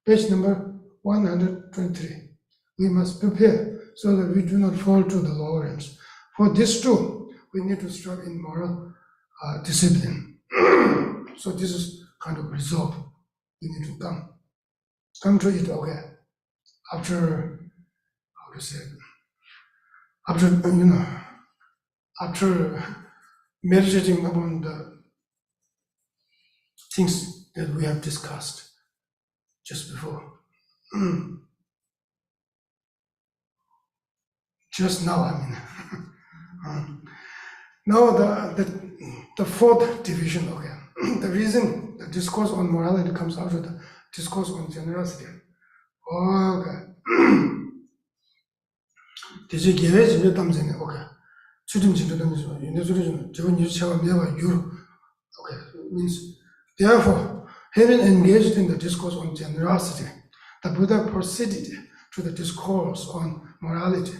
Speaker 2: page number 123, we must prepare so that we do not fall to the lower realms. For this too, we need to strive in moral discipline. So this is kind of resolve. We need to come to it, okay. After meditating upon the things that we have discussed just before. Just now, I mean. Now the fourth division, okay. The reason the discourse on morality comes out of the discourse on generosity. Okay. This is okay. 추dim 진도담이죠. 인도주의는 저건 유체와 미와 유로 Okay, means therefore, having engaged in the discourse on generosity, the Buddha proceeded to the discourse on morality.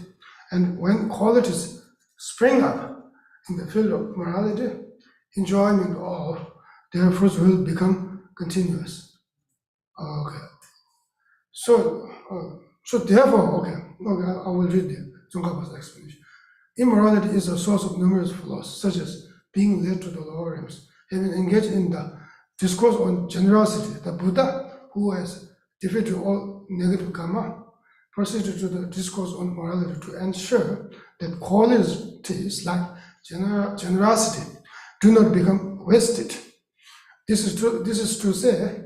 Speaker 2: And when qualities spring up in the field of morality, enjoyment of their fruits will become continuous. Okay. So therefore, okay, I will read the Tsongkhapa's explanation. Immorality is a source of numerous flaws, such as being led to the lower realms. Having engaged in the discourse on generosity, the Buddha, who has defeated all negative karma, proceeded to the discourse on morality to ensure that qualities like generosity do not become wasted. This is to say,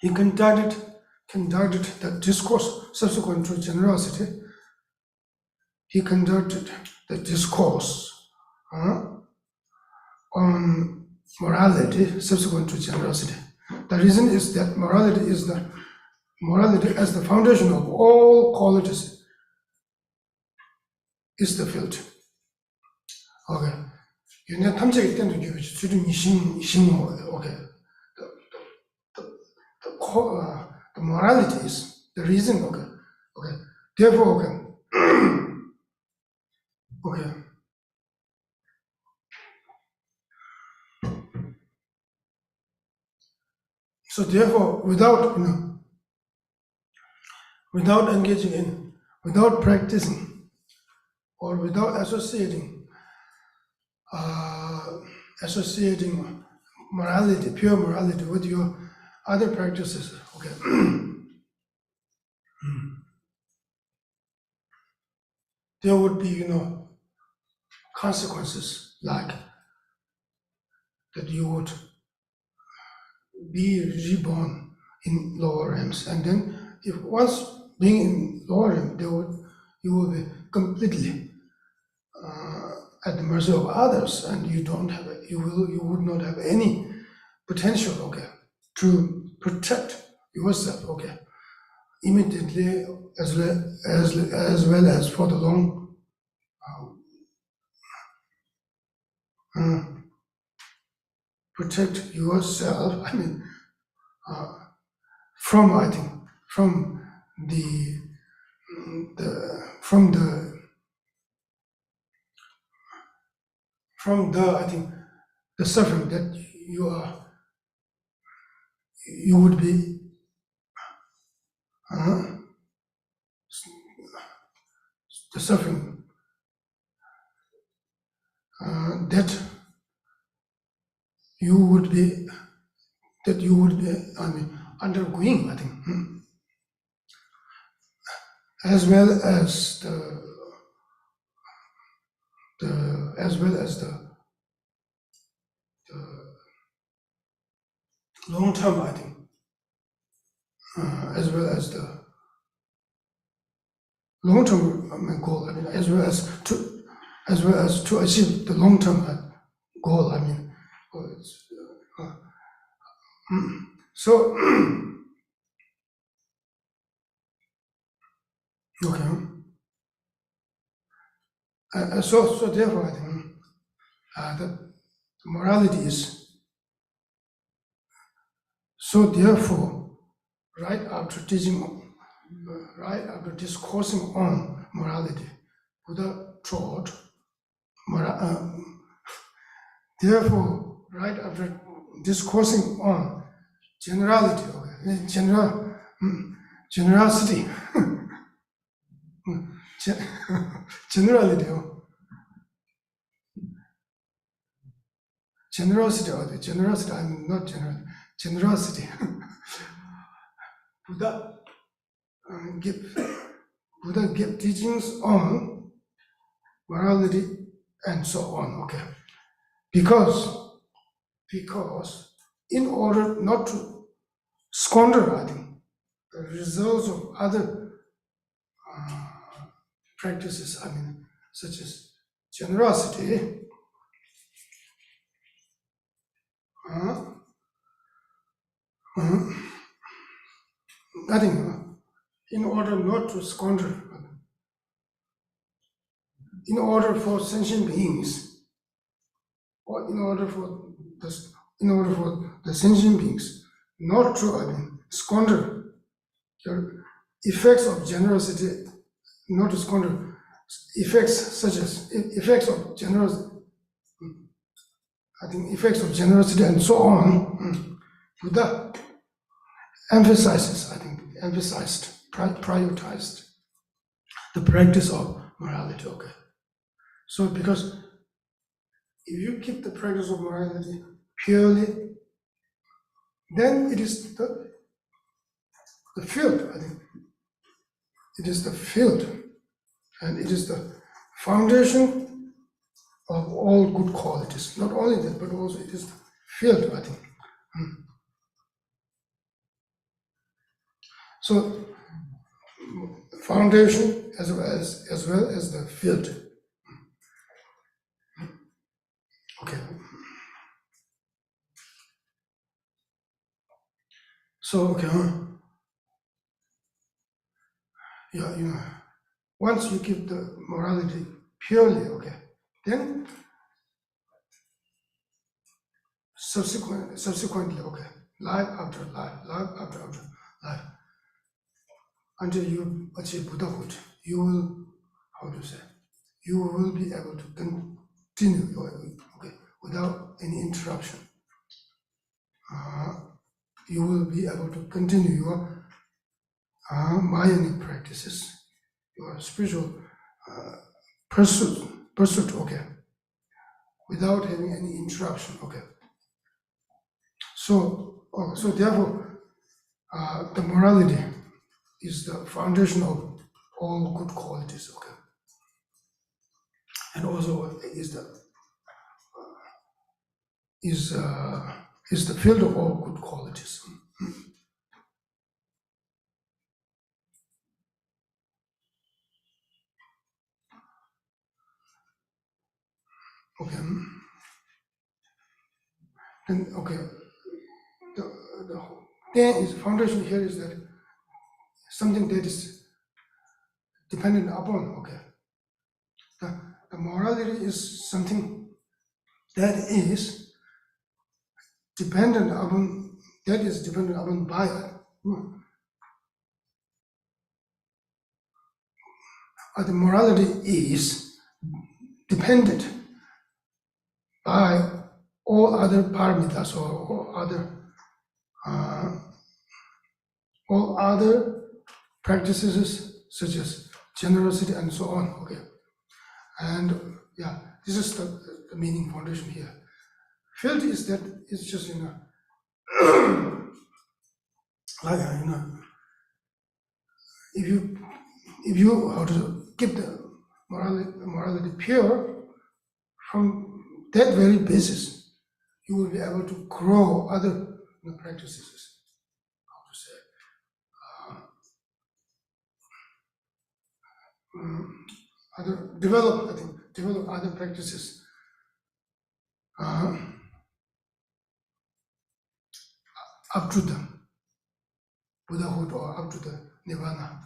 Speaker 2: he conducted the discourse subsequent to generosity. He conducted the discourse on morality subsequent to generosity. The reason is that morality as the foundation of all qualities is the field. Okay. You know, 탐색일 때는 이게 수준이 okay. The morality is the reason. Okay. Therefore, okay. So therefore, without engaging in, without practicing, or without associating morality, pure morality with your other practices, okay. There would be, consequences like that you would be reborn in lower realms, and then if once being in lower realm, you will be completely at the mercy of others, and you would not have any potential, okay, to protect yourself, okay, immediately as well as for the long protect yourself. From the suffering that you would be the suffering that you would be undergoing, as well as the long term, as well as the long term goal, as well as to achieve the long term goal, so okay. So therefore, the morality is. So therefore, right after discoursing on morality, Buddha taught. Therefore, right after discoursing on generosity, generosity, generosity. Buddha give teachings on morality and so on, okay. Because in order not to squander, the results of other practices, such as generosity, in order not to squander, in order for sentient beings or in order for the sentient beings not to squander the effects of generosity, not to squander effects such as effects of generosity, effects of generosity and so on. Buddha prioritized the practice of morality. Okay, so because if you keep the practice of morality purely, then it is the field. It is the field, and it is the foundation of all good qualities. Not only that, but also it is the field. So foundation as well as the field. Okay. So once you keep the morality purely, then subsequently, life after life, life, until you achieve Buddhahood, you will be able to continue without any interruption. You will be able to continue your Mayanic practices, your spiritual pursuit, without having any interruption. So therefore, the morality is the foundation of all good qualities. And also is the field of all good qualities. And the thing is, foundation here is that something that is dependent upon. The morality is something that is dependent upon by the morality is dependent by all other paramitas or all other practices such as generosity and so on. And this is the meaning foundation here. Field is that it's just like if you how to keep the morality pure, from that very basis you will be able to grow other practices. Develop other practices up to the Buddhahood or up to the Nirvana.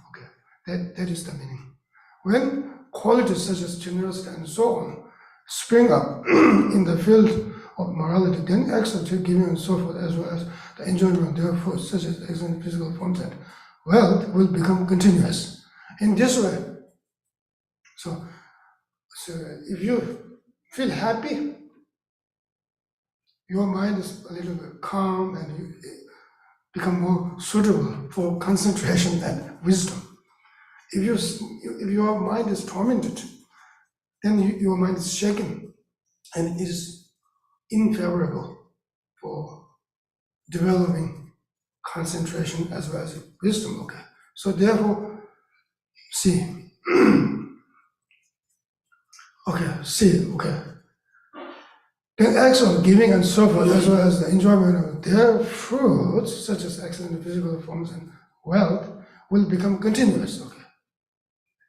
Speaker 2: That is the meaning. When qualities such as generosity and so on spring up in the field of morality, then acts of giving and so forth, as well as the enjoyment therefore, such as excellent physical forms and wealth, will become continuous. In this way, so if you feel happy, your mind is a little bit calm and you become more suitable for concentration and wisdom. If your mind is tormented, then your mind is shaken and it is unfavorable for developing concentration as well as wisdom. So therefore, the acts of giving and so forth, as well as the enjoyment of their fruits, such as excellent physical forms and wealth, will become continuous.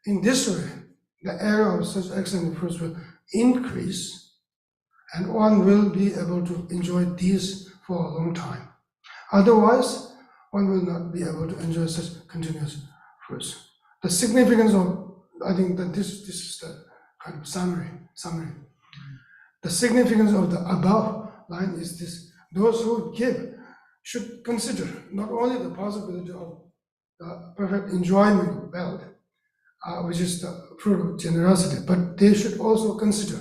Speaker 2: In this way, the area of such excellent fruits will increase, and one will be able to enjoy these for a long time. Otherwise, one will not be able to enjoy such continuous fruits. The significance of, I think that this is the kind of summary. The significance of the above line is this: those who give should consider not only the possibility of the perfect enjoyment of wealth, which is the fruit of generosity, but they should also consider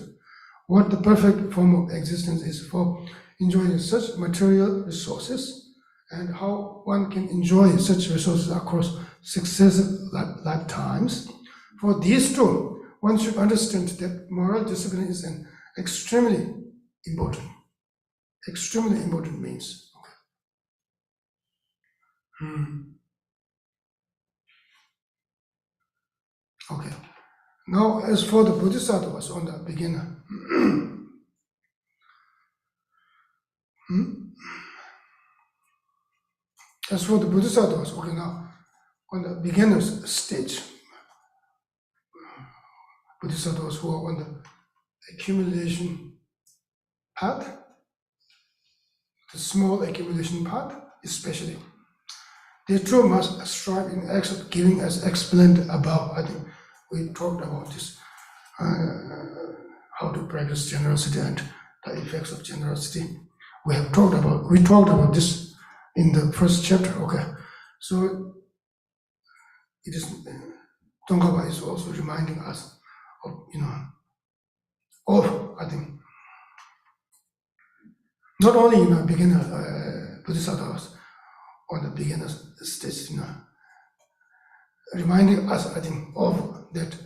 Speaker 2: what the perfect form of existence is for enjoying such material resources, and how one can enjoy such resources across successive lifetimes. For these two, one should understand that moral discipline is an extremely important means. Okay. Now, as for the bodhisattvas on the beginner, as for the bodhisattvas, okay, now on the beginner's stage, bodhisattvas who are on the accumulation path, the small accumulation path, especially, they too must strive in acts of giving as explained above. I think we talked about this, how to practice generosity and the effects of generosity. We talked about this in the first chapter. Okay, so it is Tsongkhapa is also reminding us of I think not only beginner bodhisattvas on the beginner's stage, reminding us, I think, of that.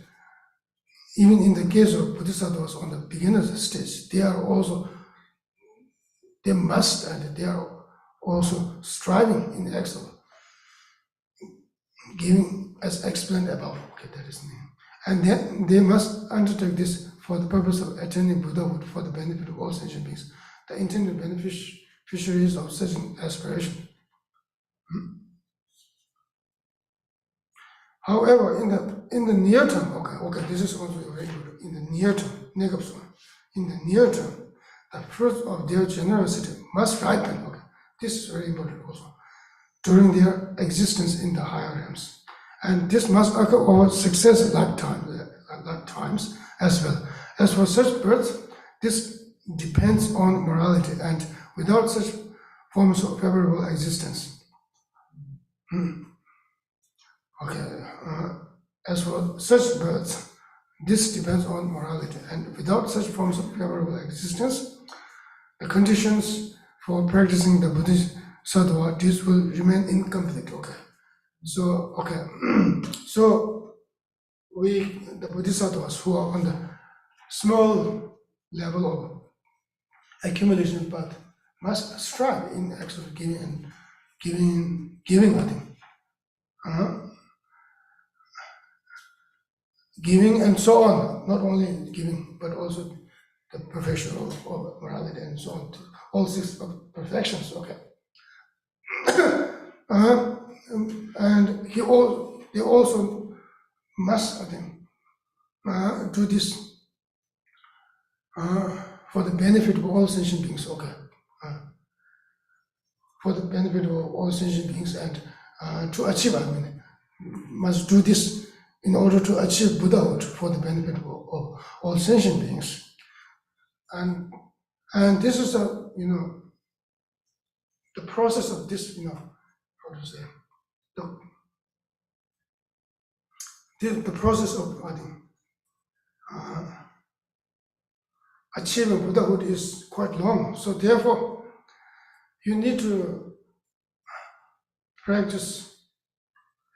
Speaker 2: Even in the case of bodhisattvas on the beginner's stage, they are also striving in acts of giving as explained above. Okay, that is name. And then they must undertake this for the purpose of attaining Buddhahood for the benefit of all sentient beings, the intended beneficiaries of such an aspiration. However, in the near term, okay, this is also very good. In the near term, in the near term, the fruits of their generosity must ripen. Okay, this is very important also during their existence in the higher realms, and this must occur over successive lifetimes as well. As for such births, this depends on morality, and without such forms of favorable existence. Okay, as for such births, this depends on morality, and without such forms of favorable existence, the conditions for practicing the bodhisattva, this will remain incomplete. Okay, so so the bodhisattvas who are on the small level of accumulation path must strive in acts of giving and giving. I think. Giving and so on, not only giving, but also the perfection of morality and so on, all six perfections, okay. And they also must, I think, do this for the benefit of all sentient beings, okay. For the benefit of all sentient beings, and to achieve, must do this in order to achieve Buddhahood for the benefit of all sentient beings. And this is the process of this, how to say, the process of, I think, achieving Buddhahood is quite long. So therefore, you need to practice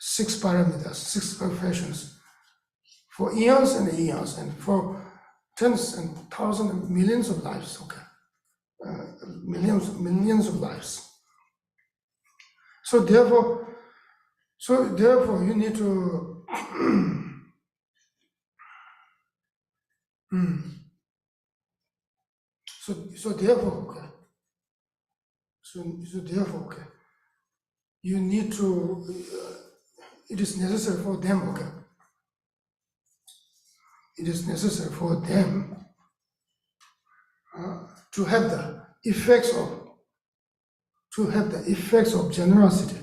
Speaker 2: 6 parameters, 6 perfections for eons and eons, and for tens and thousands and millions of lives, okay, millions of lives. So therefore, you need to so therefore, okay, you need to. It is necessary for them, okay. It is necessary for them to have the effects of generosity.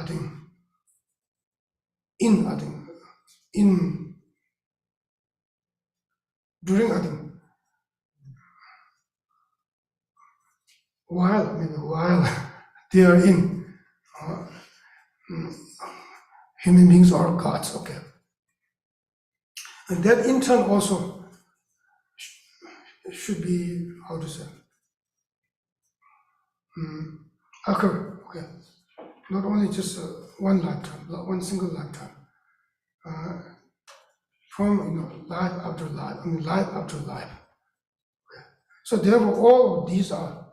Speaker 2: I think while they are in human beings or gods, okay. And that in turn also should be, how to say, occur, okay. Not only just one lifetime, one single lifetime, from life after life, life after life. Okay. So therefore, all of these are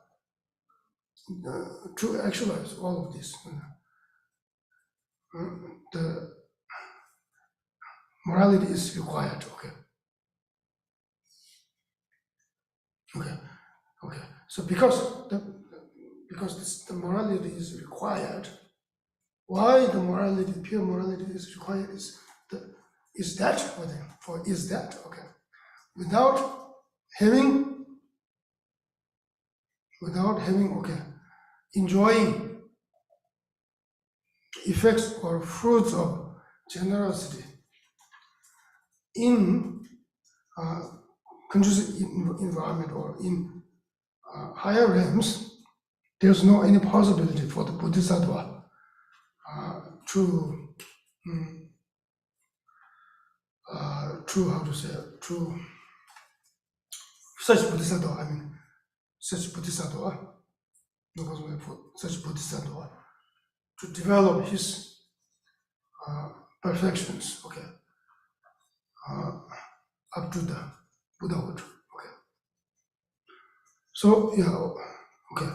Speaker 2: to actualize all of this. The morality is required. Okay. Okay. So because the morality is required, why the morality, pure morality is required is that okay. Without having okay, enjoying effects or fruits of generosity in conducive environment or in higher realms, there's no any possibility for the Bodhisattva to how to say, to such Bodhisattva, such Bodhisattva, no possibility for such Bodhisattva to develop his perfections, okay, up to the Buddhahood, okay. So, yeah, okay.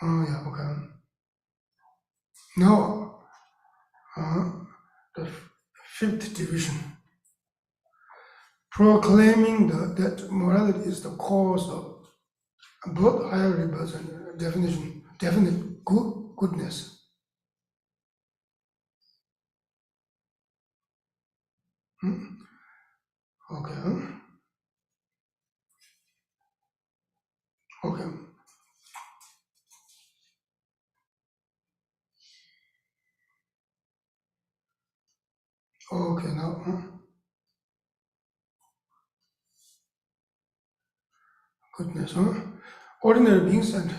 Speaker 2: Yeah, okay. Now, the fifth division, proclaiming that morality is the cause of both higher rebirths and definite goodness. Okay. Okay. Okay, now, goodness, ordinary beings and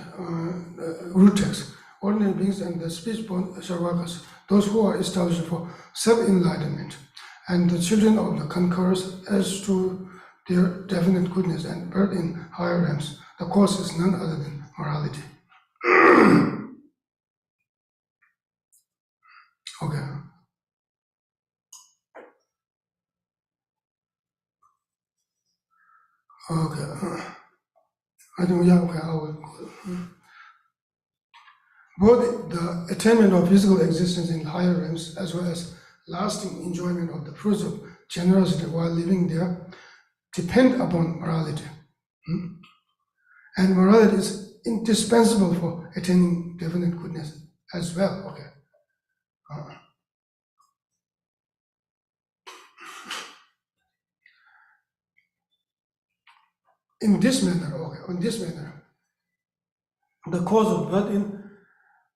Speaker 2: root text, ordinary beings and the speech-born Sharvakas, those who are established for self-enlightenment, and the children of the conquerors as to their definite goodness and birth in higher realms. The cause is none other than morality. Okay. Okay. I think, yeah, okay, I will. Both the attainment of physical existence in higher realms as well as lasting enjoyment of the fruits of generosity while living there depend upon morality. And morality is indispensable for attaining definite goodness as well. Okay. In this manner, the cause of birth in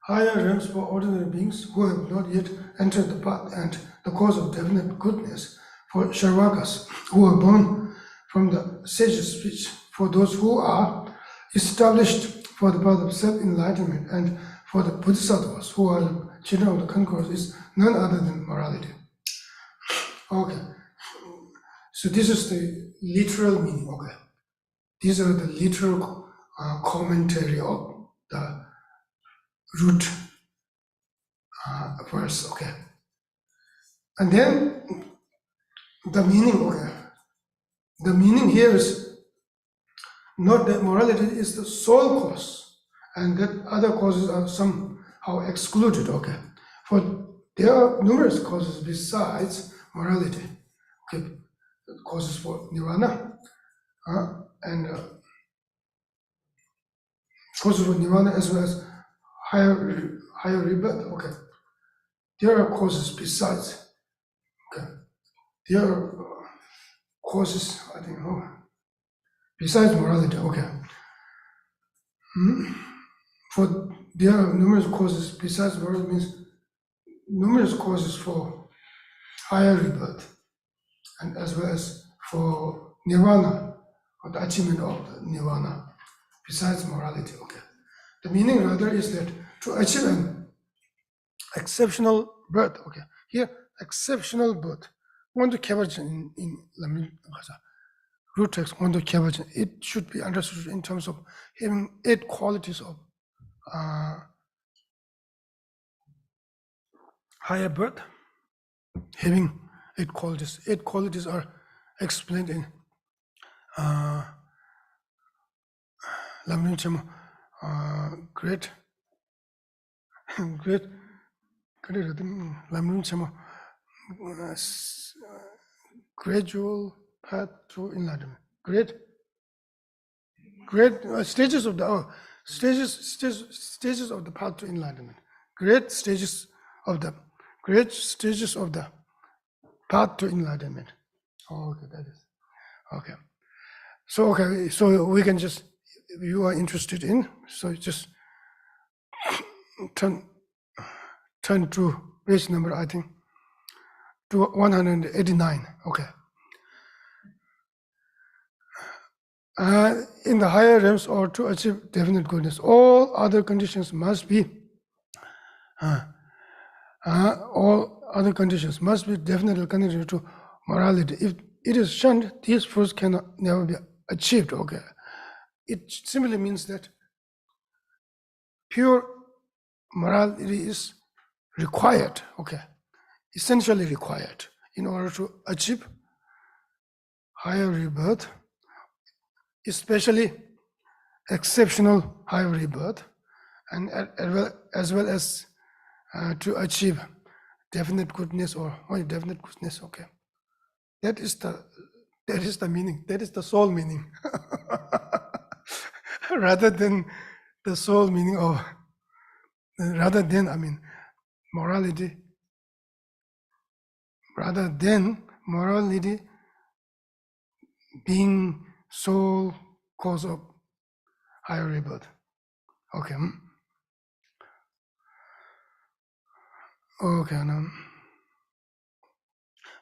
Speaker 2: higher realms for ordinary beings who have not yet entered the path, and the cause of definite goodness for Sharvakas who are born from the sage's speech, for those who are established for the path of self-enlightenment, and for the Bodhisattvas who are the children of the conquerors, is none other than morality. Okay, so this is the literal meaning. Okay, these are the literal commentary of the root verse. Okay, and then the meaning. Okay, the meaning here is not that morality is the sole cause, and that other causes are somehow excluded. Okay, for there are numerous causes besides morality. Okay, causes for nirvana and causes for nirvana as well as higher rebirth. Okay, there are causes besides. Okay, there are causes, I think, besides morality. Okay, for there are numerous causes besides birth, means numerous causes for higher rebirth, and as well as for nirvana, or the achievement of the nirvana, besides morality. Okay. The meaning rather is that to achieve an exceptional birth. Okay. Here, exceptional birth. Wanda Kevajan in Lamil root text, Wanda Kevajan, it should be understood in terms of having 8 qualities of higher birth, having 8 qualities. 8 qualities are explained in Lamil Chama, great Lamil Chama, gradual path to enlightenment. Great stages of the stages of the path to enlightenment. Great stages of the path to enlightenment. Okay, that is okay. So we can just, if you are interested in, so just turn to page number, I think, to 189. Okay. In the higher realms, or to achieve definite goodness, all other conditions must be definitely connected to morality. If it is shunned, these fruits cannot never be achieved. Okay, it simply means that pure morality is required. Okay, essentially required in order to achieve higher rebirth, especially exceptional higher rebirth, and as well as to achieve definite goodness, or only definite goodness. Okay, that is the meaning. That is the soul meaning, rather than the soul meaning of, morality. Rather than morality being sole cause of higher rebirth. Okay. Okay. Now,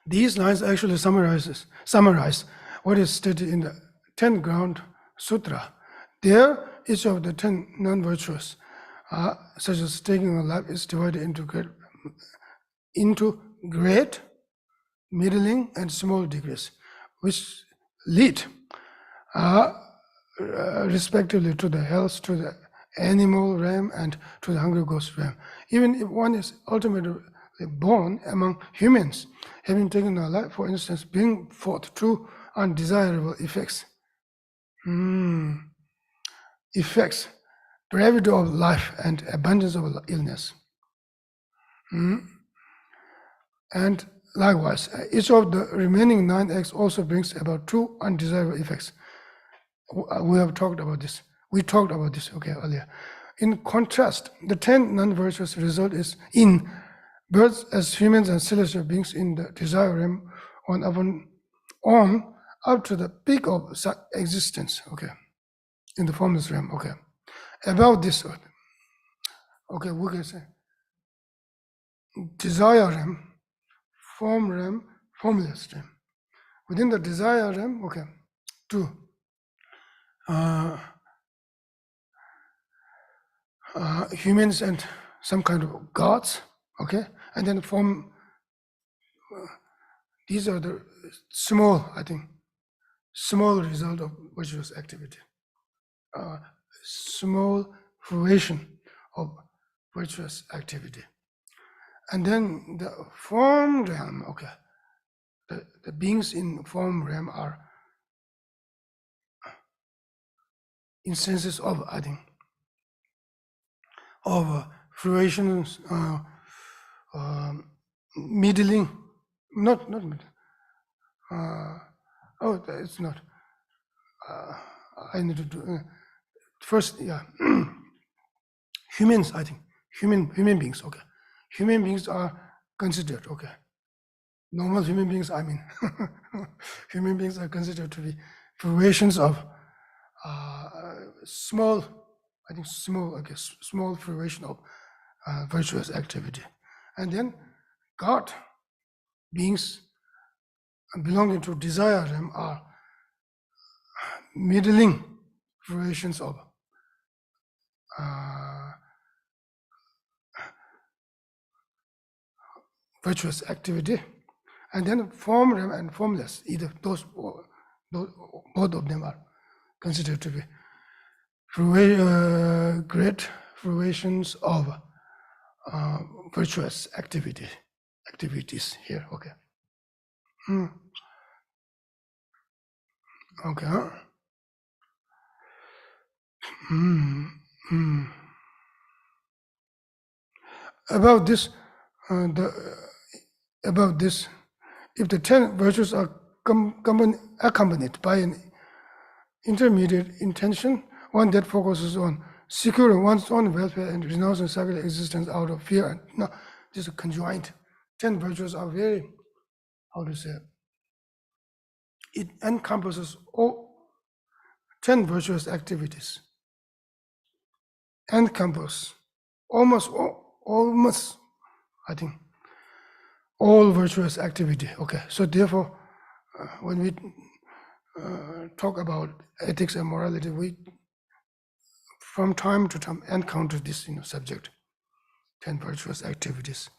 Speaker 2: these lines actually summarize what is stated in the 10th ground sutra. There, each of the 10 non-virtuous, such as taking a life, is divided into great, middling, and small degrees, which lead respectively to the health, to the animal realm, and to the hungry ghost realm. Even if one is ultimately born among humans, having taken a life, for instance, bring forth two undesirable effects. Effects, brevity of life and abundance of illness. And likewise, each of the remaining 9 acts also brings about 2 undesirable effects. We have talked about this. We talked about this, okay, earlier. In contrast, the 10 non-virtuous result is in births as humans and celestial beings in the desire realm on up to the peak of existence, okay, in the formless realm, okay. About this, okay, we can say desire realm, form realm, formless realm. Within the desire realm, okay, 2. Humans and some kind of gods, okay, and then form. These are the small, I think, small result of virtuous activity, small fruition of virtuous activity, and then the form realm, okay. The beings in form realm are instances of, I think, of fruitions, middling, not middling. It's not. I need to do first. Yeah, humans. I think human beings. Okay, human beings are considered. Okay, normal human beings. I mean, human beings are considered to be fruitions of small I think small, I guess, small fruition of virtuous activity. And then God, beings belonging to desire realm are middling fruitions of virtuous activity. And then form realm and formless, either those, both of them are considered to be great fruitions of virtuous activities here. Okay. Okay. About this, about this, if the 10 virtues are accompanied by an intermediate intention, one that focuses on securing one's own welfare and renouncing secular existence out of fear, and no, this is conjoined. 10 virtues are very, how to say, it encompasses all 10 virtuous activities, encompass almost, I think, all virtuous activity. Okay, so therefore, when we talk about ethics and morality, we from time to time encounter this subject, 10 virtuous activities,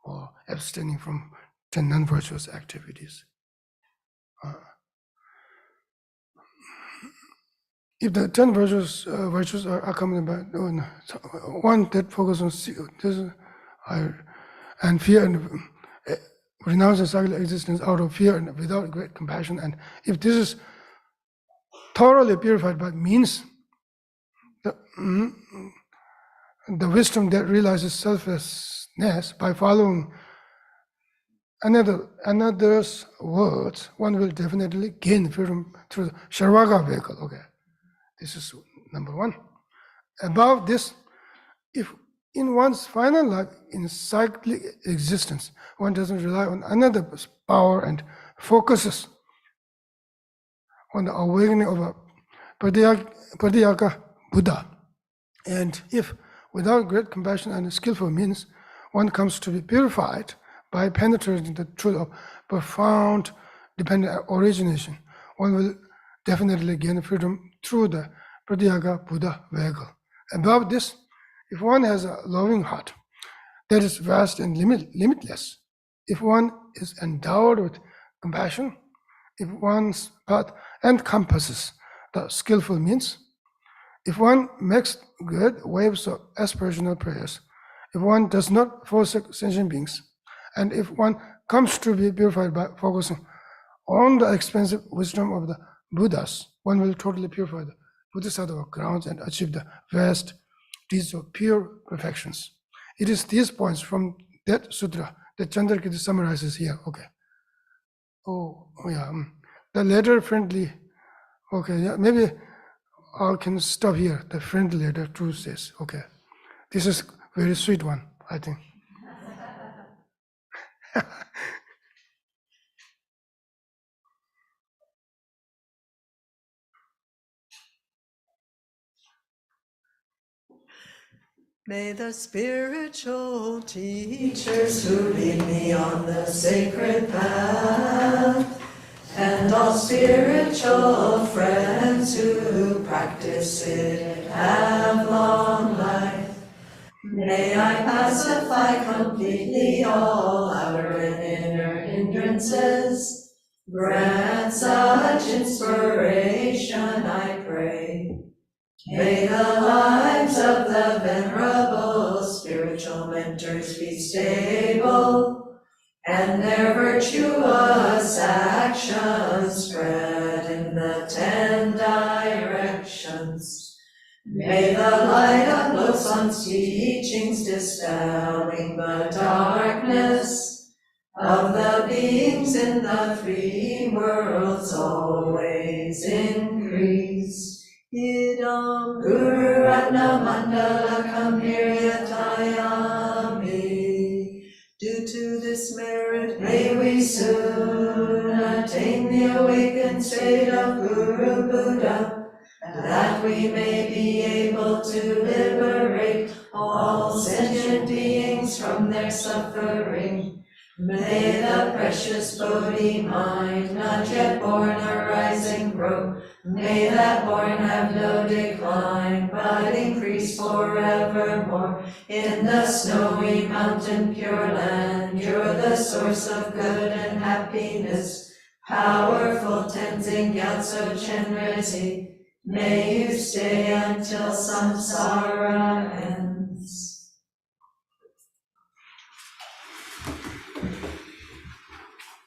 Speaker 2: or abstaining from 10 non-virtuous activities. If the 10 virtues are accompanied by one that focuses on and fear and renounce the secular existence out of fear and without great compassion, and if this is thoroughly purified by means, the wisdom that realizes selflessness by following another's words, one will definitely gain freedom through the Sharvaga vehicle. Okay, this is number one. Above this, if in one's final life, in cyclic existence, one doesn't rely on another's power and focuses on the awakening of a Pradhyaka Buddha, and if without great compassion and skillful means, one comes to be purified by penetrating the truth of profound dependent origination, one will definitely gain freedom through the Pradhyaka Buddha vehicle. Above this, if one has a loving heart that is vast and limitless, if one is endowed with compassion, if one's path encompasses the skillful means, if one makes good waves of aspirational prayers, if one does not forsake sentient beings, and if one comes to be purified by focusing on the expansive wisdom of the Buddhas, one will totally purify the Bodhisattva grounds and achieve the vast deeds of pure perfections. It is these points from that sutra that Chandrakirti summarizes here. Okay. Oh yeah. The letter friendly. Okay, yeah, maybe I can stop here. The friendly letter too says. Okay. This is very sweet one, I think.
Speaker 1: May the spiritual teachers who lead me on the sacred path, and all spiritual friends who practice it, have long life. May I pacify completely all outer and inner hindrances. Grant such inspiration, I pray. May the lives of the venerable spiritual mentors be stable, and their virtuous actions spread in the 10 directions. May the light of wholesome teachings dispelling the darkness of the beings in the 3 worlds always increase. Idam Guru Ratna Mandala Kamhiryatayami. Due to this merit, may we soon attain the awakened state of Guru Buddha, that we may be able to liberate all sentient beings from their suffering. May the precious Bodhi mind, not yet born, arise and grow. May that born have no decline, but increase forevermore. In the snowy mountain pure land, you're the source of good and happiness. Powerful Tenzin Gyatso Chenrezig, may you stay until samsara ends.